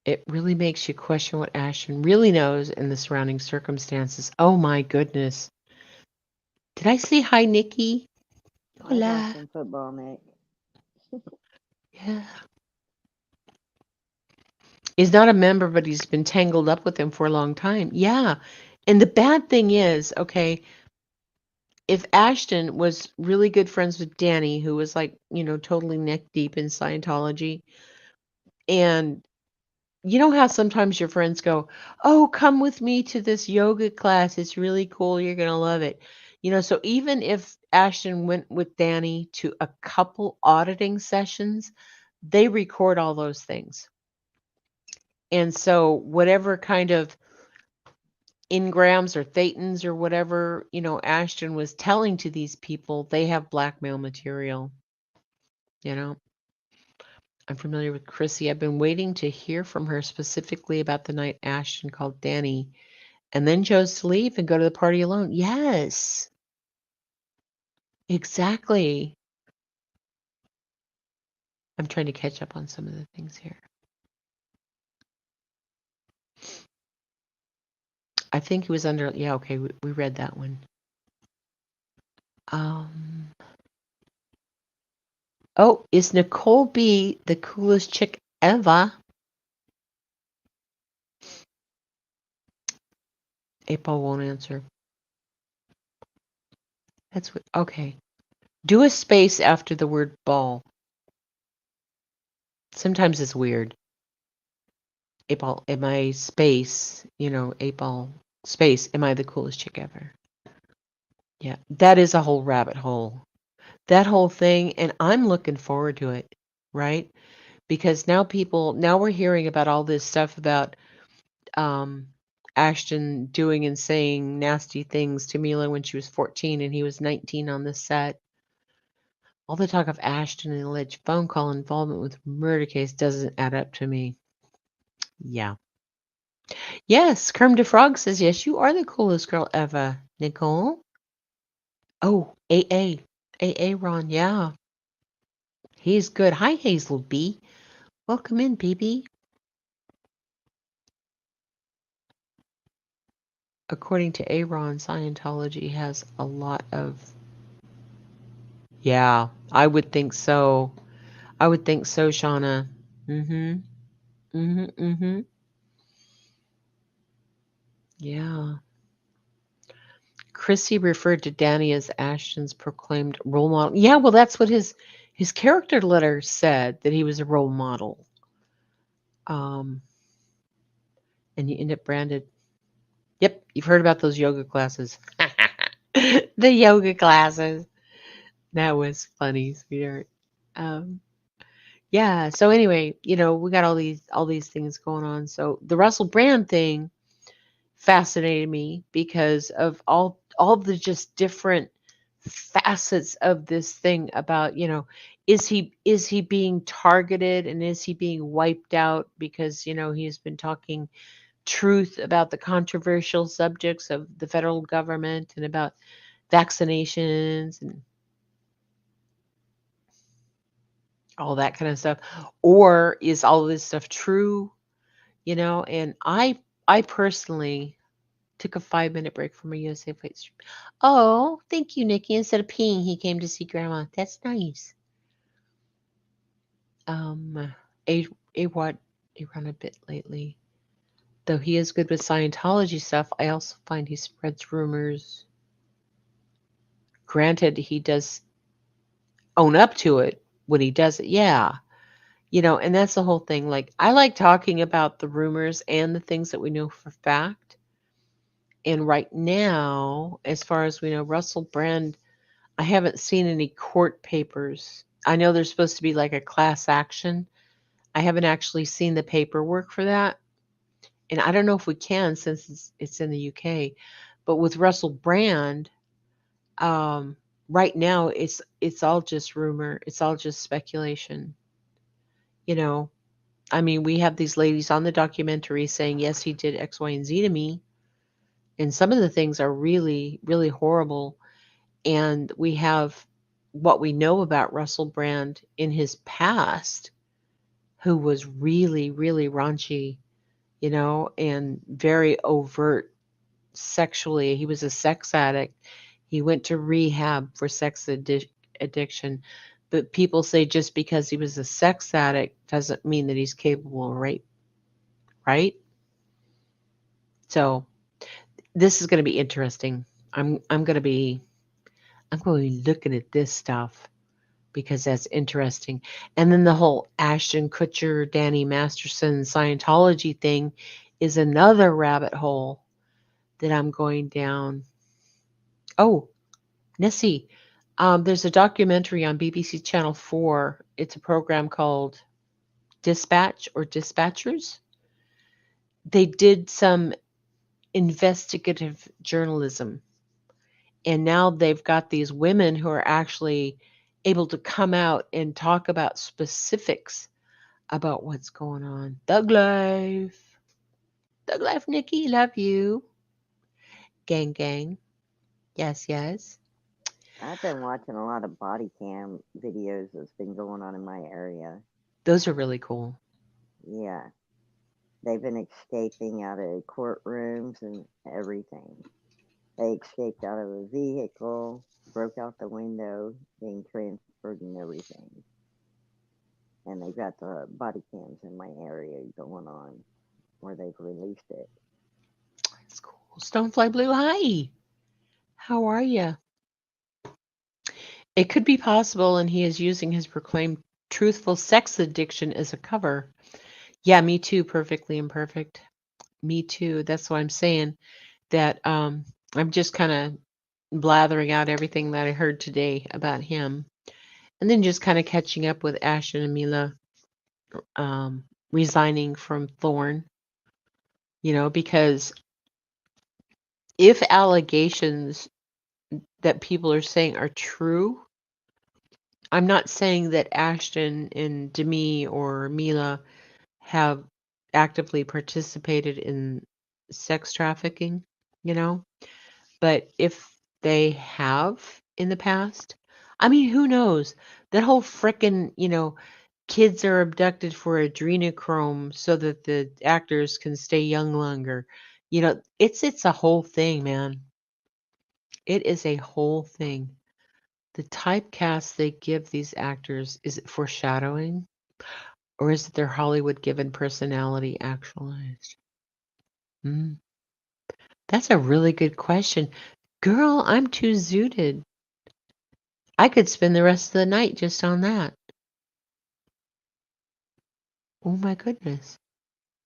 It really makes you question what Ashton really knows in the surrounding circumstances. Oh my goodness. Did I say hi, Nikki? I was Hola. watching football, Nick. Yeah. He's not a member, but he's been tangled up with him for a long time. Yeah. And the bad thing is, okay, if Ashton was really good friends with Danny, who was like, totally neck deep in Scientology, and you know how sometimes your friends go, "Oh, come with me to this yoga class. It's really cool. You're going to love it." So even if Ashton went with Danny to a couple auditing sessions, they record all those things. And so whatever kind of engrams or thetans or whatever, Ashton was telling to these people, they have blackmail material. I'm familiar with Chrissy. I've been waiting to hear from her specifically about the night Ashton called Danny and then chose to leave and go to the party alone. Yes, exactly. I'm trying to catch up on some of the things here. I think he was under, yeah, okay, we read that one. Oh, is Nicole B the coolest chick ever? April won't answer. That's what, okay. Do a space after the word ball. Sometimes it's weird. 8-ball, am I space, 8-ball space, am I the coolest chick ever? Yeah, that is a whole rabbit hole. That whole thing, and I'm looking forward to it, right? Because now we're hearing about all this stuff about Ashton doing and saying nasty things to Mila when she was 14 and he was 19 on the set. All the talk of Ashton and alleged phone call involvement with murder case doesn't add up to me. Yeah. Yes, Kerm de Frog says, yes, you are the coolest girl ever, Nicole. Oh, AA Ron, yeah. He's good. Hi, Hazel B. Welcome in, BB. According to Aaron, Scientology has a lot of... Yeah, I would think so. I would think so, Shauna. Mm-hmm. Mm-hmm. Mm-hmm. Yeah. Chrissy referred to Danny as Ashton's proclaimed role model. Yeah, well, that's what his character letter said, that he was a role model. And you end up branded. Yep, you've heard about those yoga classes. The yoga classes. That was funny, sweetheart. Yeah, so anyway, we got all these things going on. So the Russell Brand thing fascinated me because of all the just different facets of this thing about, is he being targeted and is he being wiped out because, he's been talking truth about the controversial subjects of the federal government and about vaccinations and all that kind of stuff, or is all of this stuff true? And I personally took a 5-minute break from a USA Plate stream. Oh, thank you, Nikki. Instead of peeing, he came to see Grandma. That's nice. A what he run a bit lately. Though he is good with Scientology stuff, I also find he spreads rumors. Granted, he does own up to it when he does it. Yeah. And that's the whole thing. Like, I like talking about the rumors and the things that we know for fact. And right now, as far as we know, Russell Brand, I haven't seen any court papers. I know there's supposed to be like a class action. I haven't actually seen the paperwork for that. And I don't know if we can since it's in the UK. But with Russell Brand, right now it's all just rumor. It's all just speculation. You know, I mean, we have these ladies on the documentary saying, yes, he did X, Y, and Z to me. And some of the things are really, really horrible. And we have what we know about Russell Brand in his past, who was really, really raunchy, and very overt sexually. He was a sex addict. He went to rehab for addiction. But people say just because he was a sex addict doesn't mean that he's capable of rape, right? So this is going to be interesting. I'm going to be looking at this stuff because that's interesting. And then the whole Ashton Kutcher, Danny Masterson Scientology thing is another rabbit hole that I'm going down. Oh, Nessie, there's a documentary on BBC Channel 4. It's a program called Dispatch or Dispatchers. They did some investigative journalism. And now they've got these women who are actually able to come out and talk about specifics about what's going on. Thug life. Thug life, Nikki. Love you. Gang, gang. Yes, yes. I've been watching a lot of body cam videos that's been going on in my area. Those are really cool. Yeah. They've been escaping out of courtrooms and everything. They escaped out of a vehicle, broke out the window, being transferred and everything. And they've got the body cams in my area going on where they've released it. That's cool. Stonefly Blue, hi. How are you? It could be possible, and he is using his proclaimed truthful sex addiction as a cover. Yeah, me too, perfectly imperfect. Me too. That's what I'm saying. That I'm just kind of blathering out everything that I heard today about him. And then just kind of catching up with Ashton and Mila resigning from Thorn, because if allegations that people are saying are true, I'm not saying that Ashton and Demi or Mila have actively participated in sex trafficking, but if they have in the past, I mean, who knows? That whole frickin', kids are abducted for adrenochrome so that the actors can stay young longer. It's a whole thing, man. It is a whole thing. The typecast they give these actors, is it foreshadowing? Or is it their Hollywood given personality actualized? Mm, that's a really good question. Girl, I'm too zooted. I could spend the rest of the night just on that. Oh my goodness.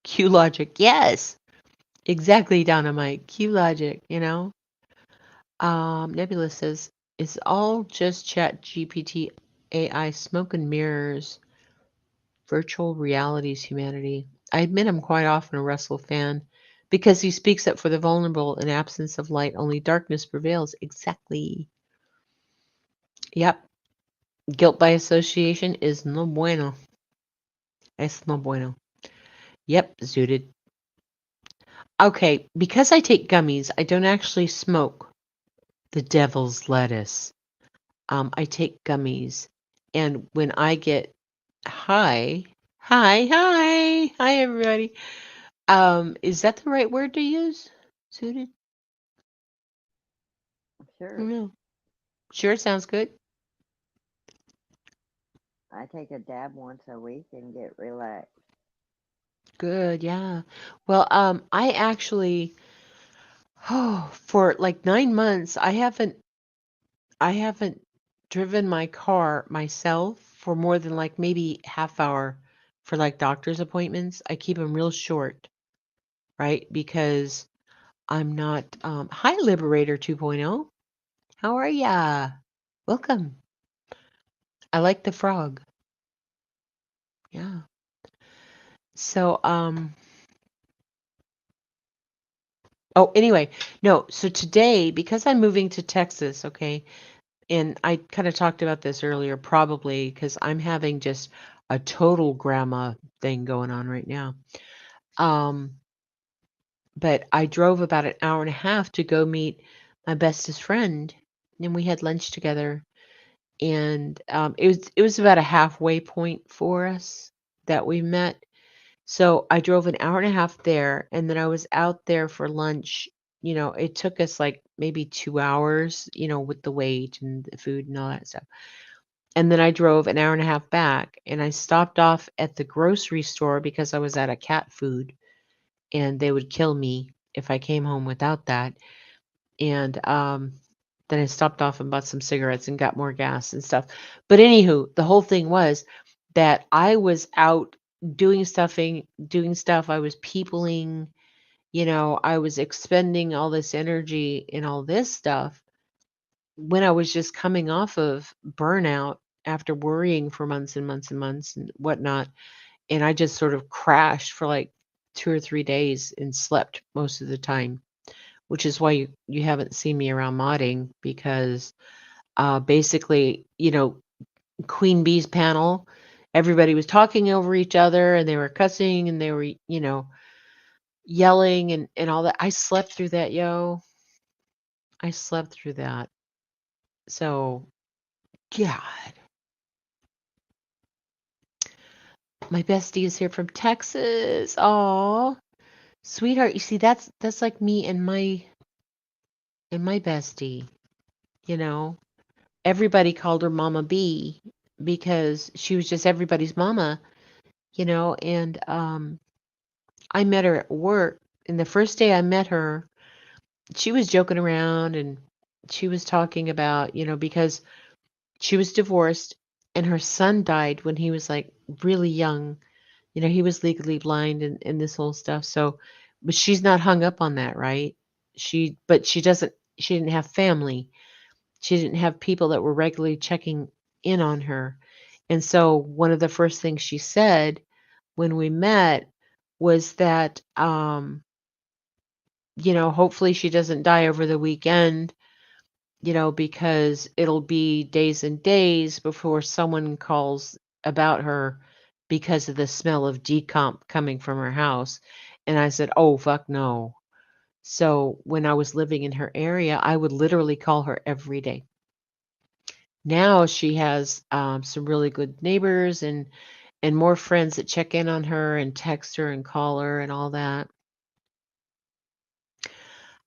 Q logic. Yes. Exactly, Dynamite. Q logic, Nebula says, it's all just chat GPT AI smoke and mirrors, virtual realities, humanity. I admit I'm quite often a Russell fan because he speaks up for the vulnerable. In absence of light, only darkness prevails. Exactly. Yep. Guilt by association is no bueno. Es no bueno. Yep, zooted. Okay, because I take gummies, I don't actually smoke. the devil's lettuce. I take gummies, and when I get high, hi, everybody. Is that the right word to use? Suited? I don't Sure. know. Sure, sounds good. I take a dab once a week and get relaxed. Good, yeah. Well, I actually, oh, for like 9 months, I haven't driven my car myself for more than like maybe half hour for like doctor's appointments. I keep them real short, right? Because I'm not, hi, Liberator 2.0. How are ya? Welcome. I like the frog. Yeah. So, oh, anyway, no. So today, because I'm moving to Texas, okay, and I kind of talked about this earlier, probably because I'm having just a total grandma thing going on right now. Um, but I drove about an hour and a half to go meet my bestest friend, and we had lunch together. And it was about a halfway point for us that we met. So I drove an hour and a half there, and then I was out there for lunch. It took us like maybe 2 hours, with the wait and the food and all that stuff. And then I drove an hour and a half back, and I stopped off at the grocery store because I was out of cat food, and they would kill me if I came home without that. And then I stopped off and bought some cigarettes and got more gas and stuff. But anywho, the whole thing was that I was out doing stuff. I was peopling, I was expending all this energy in all this stuff when I was just coming off of burnout after worrying for months and months and months and whatnot. And I just sort of crashed for like 2 or 3 days and slept most of the time, which is why you haven't seen me around modding because basically, Queen Bee's panel, everybody was talking over each other and they were cussing and they were, yelling and all that. I slept through that, yo. I slept through that. So, God, my bestie is here from Texas. Oh, sweetheart. You see, that's like me and my bestie. You know, everybody called her Mama B because she was just everybody's mama. And I met her at work. And the first day I met her, she was joking around and she was talking about, because she was divorced and her son died when he was like really young. He was legally blind and this whole stuff. So, but she's not hung up on that, right? But she didn't have family. She didn't have people that were regularly checking in on her. And so one of the first things she said when we met was that, hopefully she doesn't die over the weekend, because it'll be days and days before someone calls about her because of the smell of decomp coming from her house. And I said, oh, fuck no. So when I was living in her area, I would literally call her every day. Now she has some really good neighbors and more friends that check in on her and text her and call her and all that.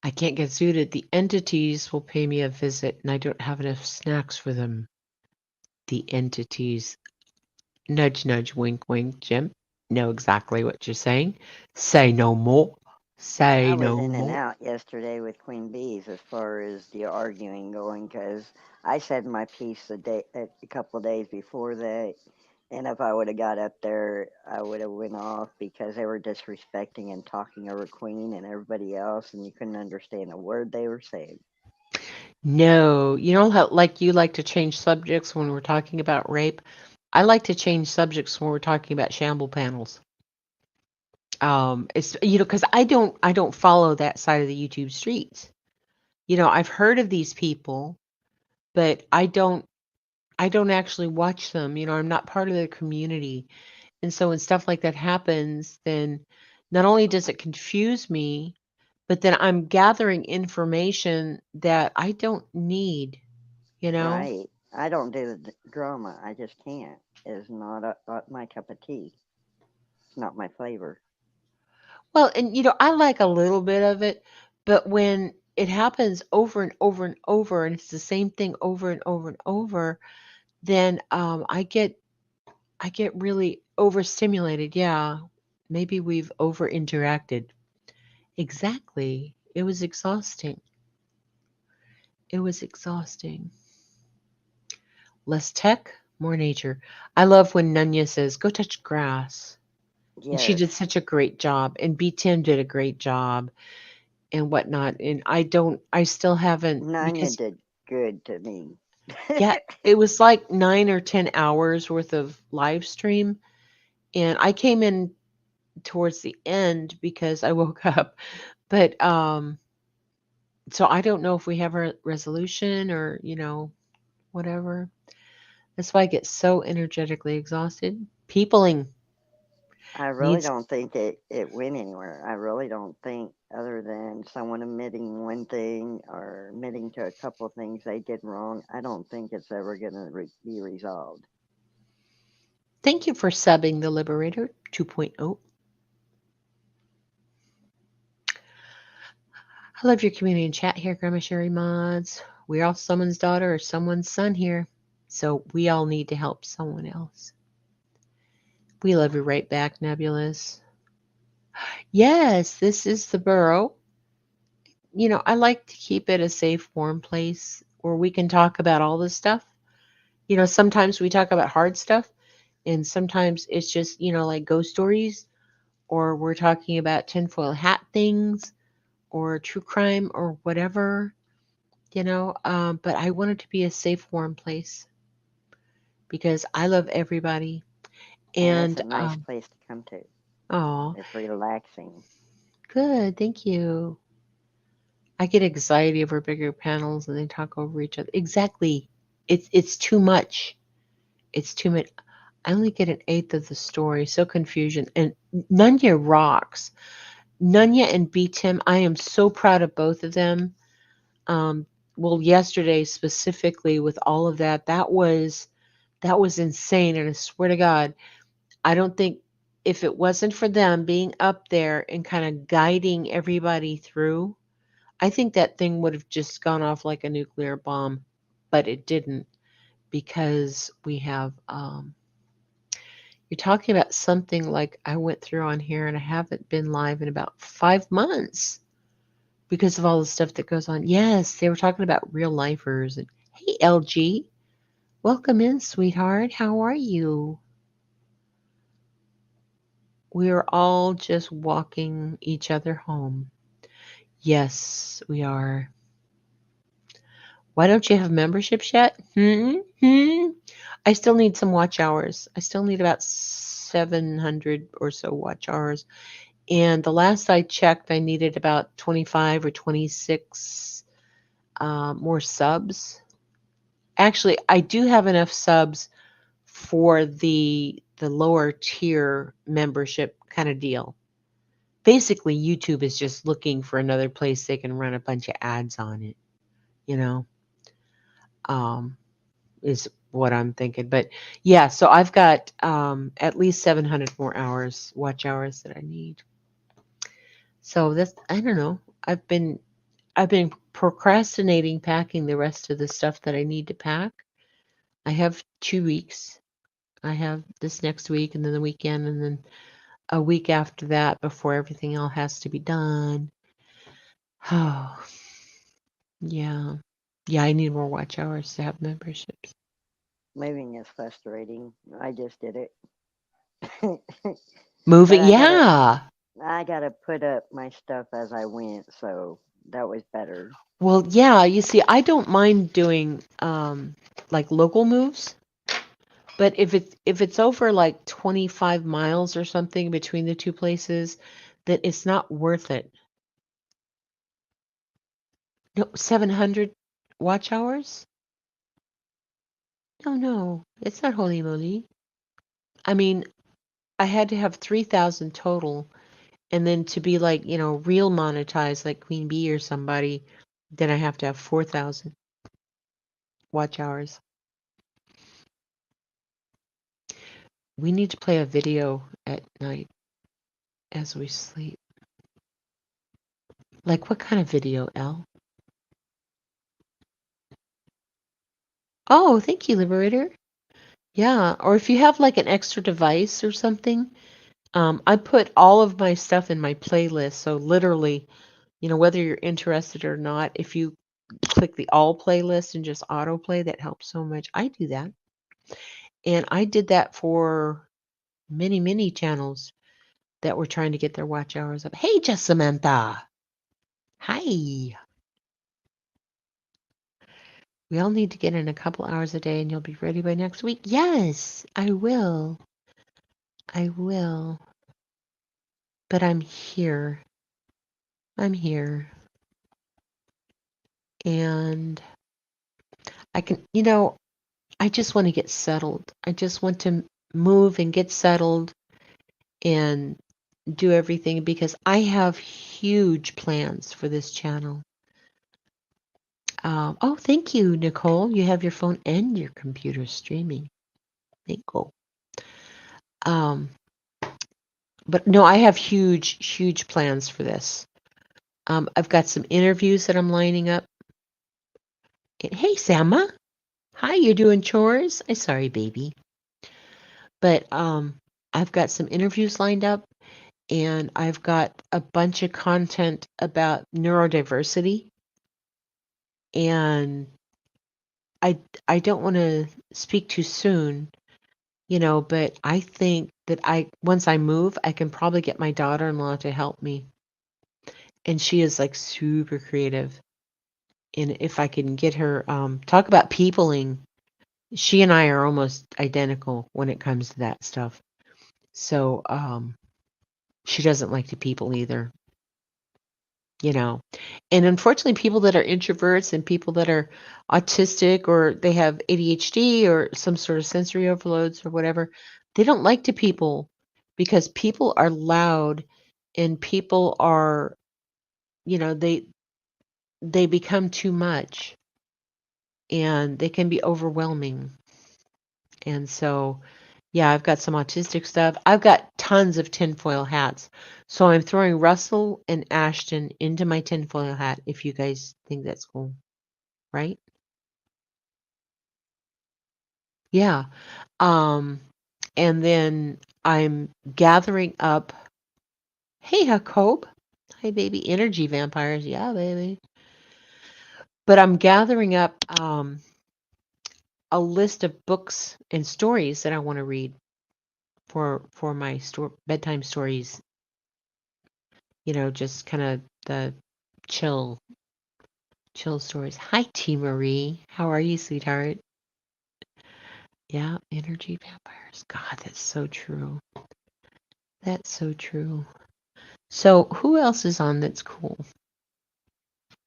I can't get suited. The entities will pay me a visit, and I don't have enough snacks for them. The entities. Nudge, nudge, wink, wink, Jim. Know exactly what you're saying. Say no more. I Say was no in and more. out yesterday with Queen Bees as far as the arguing going because I said my piece a couple of days before that, and if I would have got up there, I would have went off because they were disrespecting and talking over Queen and everybody else, and you couldn't understand a word they were saying. No, you know how like you like to change subjects when we're talking about rape. I like to change subjects when we're talking about shamble panels. It's because I don't follow that side of the YouTube streets. I've heard of these people, but I don't actually watch them. I'm not part of the community. And so when stuff like that happens, then not only does it confuse me, but then I'm gathering information that I don't need, you know? Right. I don't do the drama. I just can't. It's not my cup of tea. It's not my flavor. Well, and I like a little bit of it, but when it happens over and over and over, and it's the same thing over and over and over, then I get really overstimulated. Yeah, maybe we've over interacted. Exactly. It was exhausting. It was exhausting. Less tech, more nature. I love when Nunya says, "Go touch grass." And she Yes. did such a great job, and B Tim did a great job and whatnot. And I still haven't, Nanya because did good to me. yeah, it was like 9 or 10 hours worth of live stream, and I came in towards the end because I woke up. But so I don't know if we have a resolution or whatever. That's why I get so energetically exhausted. Peopling I really needs. don't think it went anywhere. I really don't think, other than someone admitting one thing or admitting to a couple of things they did wrong, I don't think it's ever going to be resolved. Thank you for subbing the Liberator 2.0. I love your community and chat here, Grandma Sherry Mods. We're all someone's daughter or someone's son here, so we all need to help someone else. We love you right back, Nebulous. Yes, this is the burrow. I like to keep it a safe, warm place where we can talk about all this stuff. Sometimes we talk about hard stuff, and sometimes it's just, like ghost stories, or we're talking about tinfoil hat things, or true crime, or whatever. But I want it to be a safe, warm place because I love everybody. And it's And a nice place to come to. oh, It's relaxing. good, thank you. I get anxiety over bigger panels and they talk over each other. Exactly. It's too much. It's too much. I only get an eighth of the story. So confusion. And Nunya rocks. Nunya and B Tim, I am so proud of both of them. Um, well, yesterday specifically with all of that, that was insane. And I swear to God, I don't think if it wasn't for them being up there and kind of guiding everybody through, I think that thing would have just gone off like a nuclear bomb, but it didn't because we have. You're talking about something like I went through on here, and I haven't been live in about 5 months because of all the stuff that goes on. Yes, they were talking about real lifers. And hey, LG, welcome in, sweetheart. How are you? We are all just walking each other home. Yes, we are. Why don't you have memberships yet? I still need some watch hours. I still need about 700 or so watch hours. And the last I checked, I needed about 25 or 26 more subs. Actually, I do have enough subs for the lower tier membership kind of deal. Basically, YouTube is just looking for another place they can run a bunch of ads on it, you know, um, is what I'm thinking. But yeah, so I've got at least 700 more hours, watch hours that I need. So that's, I don't know. I've been procrastinating packing the rest of the stuff that I need to pack. I have 2 weeks. I have this next week and then the weekend and then a week after that before everything else has to be done. Oh, yeah. Yeah, I need more watch hours to have memberships. Moving is frustrating. I just did it. But Moving, yeah. I gotta put up my stuff as I went, so that was better. Well, yeah, you see, I don't mind doing like local moves, but if it's over like 25 miles or something between the two places, then it's not worth it. No, 700 watch hours? No, no, it's not holy moly. I mean, I had to have 3,000 total, And then to be like, real monetized like Queen Bee or somebody, then I have to have 4,000 watch hours. We need to play a video at night as we sleep. Like what kind of video, Elle? Oh, thank you, Liberator. Yeah, or if you have like an extra device or something, I put all of my stuff in my playlist. So literally, whether you're interested or not, if you click the all playlist and just autoplay, that helps so much. I do that. And I did that for many, many channels that were trying to get their watch hours up. Hey, Just Samantha. Hi. We all need to get in a couple hours a day and you'll be ready by next week. Yes, I will. I will. But I'm here. I'm here. And I can, I just want to get settled. I just want to move and get settled and do everything because I have huge plans for this channel. Oh, thank you, Nicole. You have your phone and your computer streaming. Thank you. But no, I have huge, huge plans for this. I've got some interviews that I'm lining up. Hey, Sama. Hi, you're doing chores? I'm sorry, baby. But I've got some interviews lined up, and I've got a bunch of content about neurodiversity. And I don't want to speak too soon, but I think that once I move, I can probably get my daughter-in-law to help me. And she is like super creative. And if I can get her, talk about peopling, she and I are almost identical when it comes to that stuff. So she doesn't like to people either, And unfortunately, people that are introverts and people that are autistic or they have ADHD or some sort of sensory overloads or whatever, they don't like to people because people are loud and people are, they become too much and they can be overwhelming. And so, yeah, I've got some autistic stuff. I've got tons of tinfoil hats. So I'm throwing Russell and Ashton into my tinfoil hat if you guys think that's cool. Right? Yeah. Um, and then I'm gathering up. Hey, Jacob. Hi, baby. Energy vampires. Yeah, baby. But I'm gathering up a list of books and stories that I want to read for my bedtime stories. Just kind of the chill stories. Hi, T. Marie. How are you, sweetheart? Yeah, energy vampires. God, that's so true. That's so true. So, who else is on that's cool?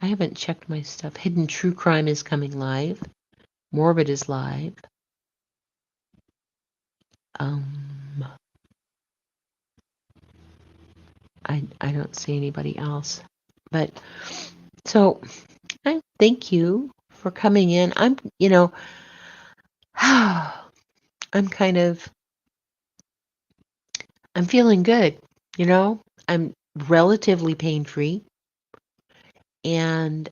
I haven't checked my stuff. Hidden True Crime is coming live. Morbid is live. I don't see anybody else. But so I thank you for coming in. I'm kind of I'm feeling good, I'm relatively pain free. And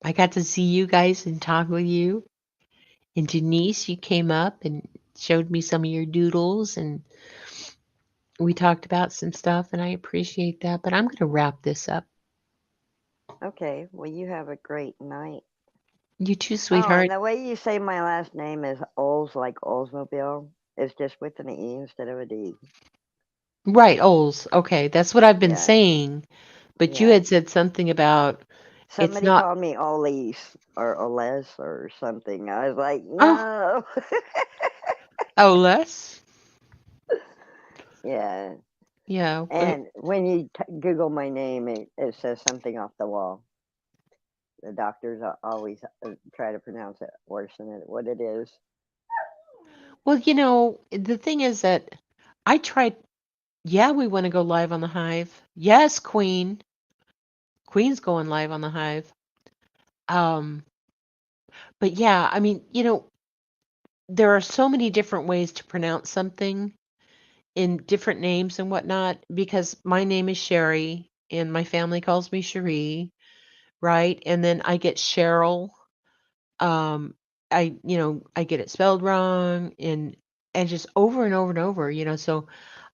I got to see you guys and talk with you. And Denise, you came up and showed me some of your doodles and we talked about some stuff and I appreciate that. But I'm going to wrap this up. Okay. Well, you have a great night. You too, Oh, sweetheart. and the way you say my last name is Oles, like Oldsmobile. It's just with an E instead of a D. Right, Oles. Okay, that's what I've been Yeah. saying. But you Yeah. had said something about it's Somebody not. called me Oles or Oles or something. I was like, Oh, no. Oles. Yeah. Yeah. And when you Google my name, it says something off the wall. The doctors always try to pronounce it worse than what it is. Well, the thing is that I tried Yeah, we want to go live on the Hive. Yes, Queen. Queen's going live on the Hive. Um, but yeah, I mean, there are so many different ways to pronounce something in different names and whatnot because my name is Sherry and my family calls me Cherie, right? And then I get Cheryl. Um, I get it spelled wrong and just over and over and over, so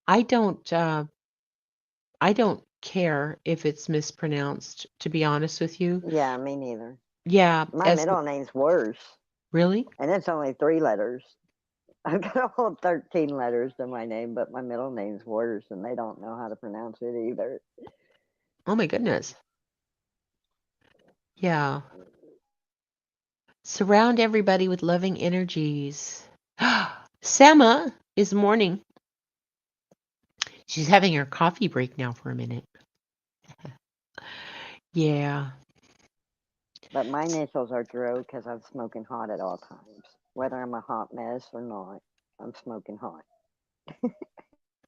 I don't I don't care if it's mispronounced, to be honest with you. Yeah, me neither. Yeah, My middle name's worse, really? and it's only 3 letters. I've got a whole 13 letters to my name, but my middle name's worse, and they don't know how to pronounce it either. Oh my goodness. Yeah. Surround everybody with loving energies. Sama is mourning. She's having her coffee break now for a minute. Yeah. But my initials are Drew because I'm smoking hot at all times. Whether I'm a hot mess or not, I'm smoking hot.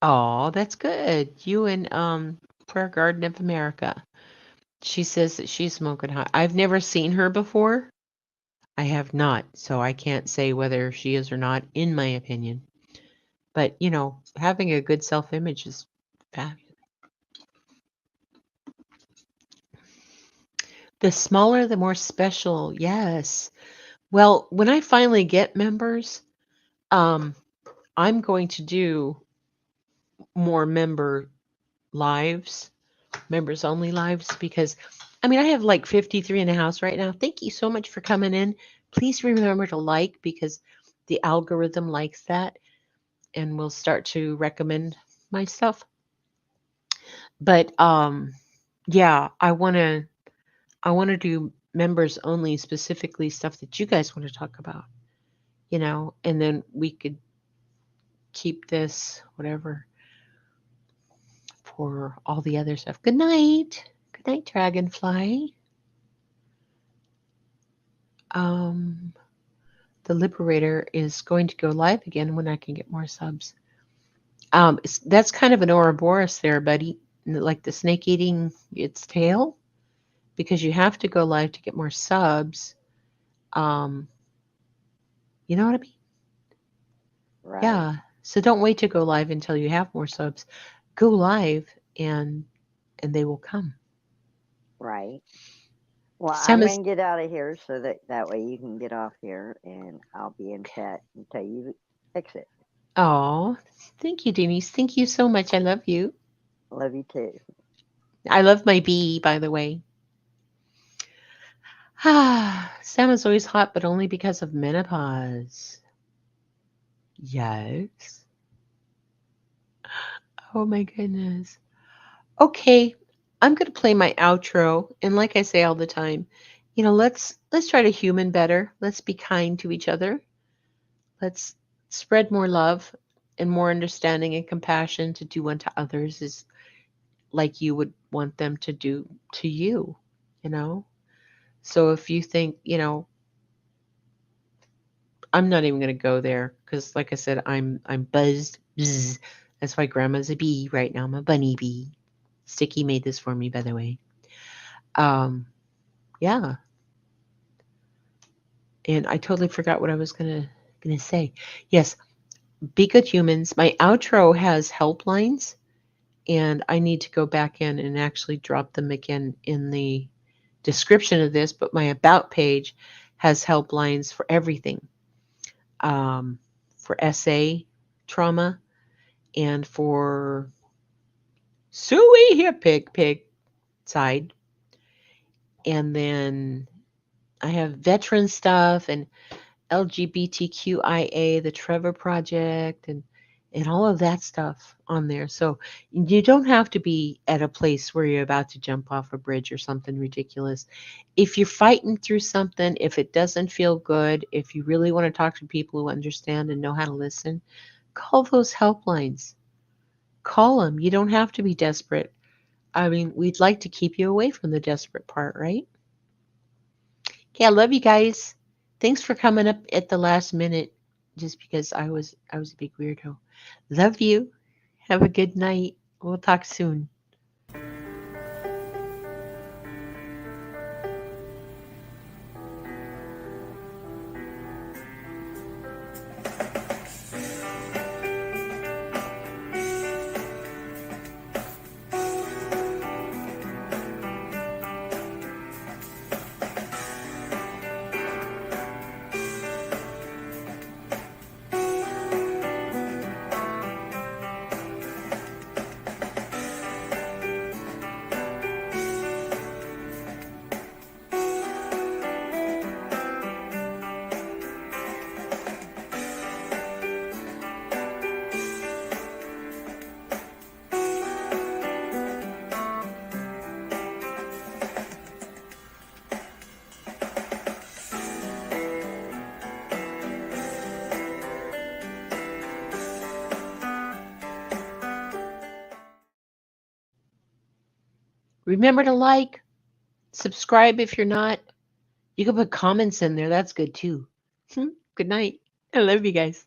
Oh, that's good. You and Prayer Garden of America. She says that she's smoking hot. I've never seen her before. I have not, so I can't say whether she is or not, in my opinion. But, having a good self-image is fabulous. The smaller, the more special. Yes. Well, when I finally get members, um, I'm going to do more members only lives, because I mean, I have like 53 in the house right now. Thank you so much for coming in. Please remember to like, because the algorithm likes that and will start to recommend my stuff. But yeah, I want to do members only, specifically stuff that you guys want to talk about, and then we could keep this whatever for all the other stuff. Good night. Good night, Dragonfly. Um, the Liberator is going to go live again when I can get more subs. That's kind of an Ouroboros there, buddy. Like the snake eating its tail, because you have to go live to get more subs. Um, you know what I mean? Right, Yeah. So don't wait to go live until you have more subs. Go live and they will come. right. Well, I'm Sam is going to get out of here so that way you can get off here, and I'll be in chat until you fix it. Oh, thank you, Denise. Thank you so much. I love you. Love you too. I love my bee, by the way. Ah, Sam is always hot, but only because of menopause. Yes. Oh my goodness. Okay, I'm gonna play my outro, and like I say all the time, let's try to human better. Let's be kind to each other. Let's spread more love and more understanding and compassion to do unto others is like you would want them to do to you, you know? So if you think, I'm not even going to go there because like I said, I'm buzzed. Bzz. That's why grandma's a bee right now. I'm a bunny bee. Sticky made this for me, by the way. Um, yeah. And I totally forgot what I was gonna say. Yes, be good humans. My outro has helplines, and I need to go back in and actually drop them again in the description of this, but my about page has helplines for everything, for SA trauma and for suey here pig side. And then I have veteran stuff and LGBTQIA, the Trevor Project, and all of that stuff on there. So you don't have to be at a place where you're about to jump off a bridge or something ridiculous. If you're fighting through something, if it doesn't feel good, if you really want to talk to people who understand and know how to listen, call those helplines. Call them. You don't have to be desperate. I mean, we'd like to keep you away from the desperate part, right? Okay, I love you guys. Thanks for coming up at the last minute just because I was a big weirdo. Love you. Have a good night. We'll talk soon. Remember to like, subscribe if you're not. You can put comments in there. That's good too. Good night. I love you guys.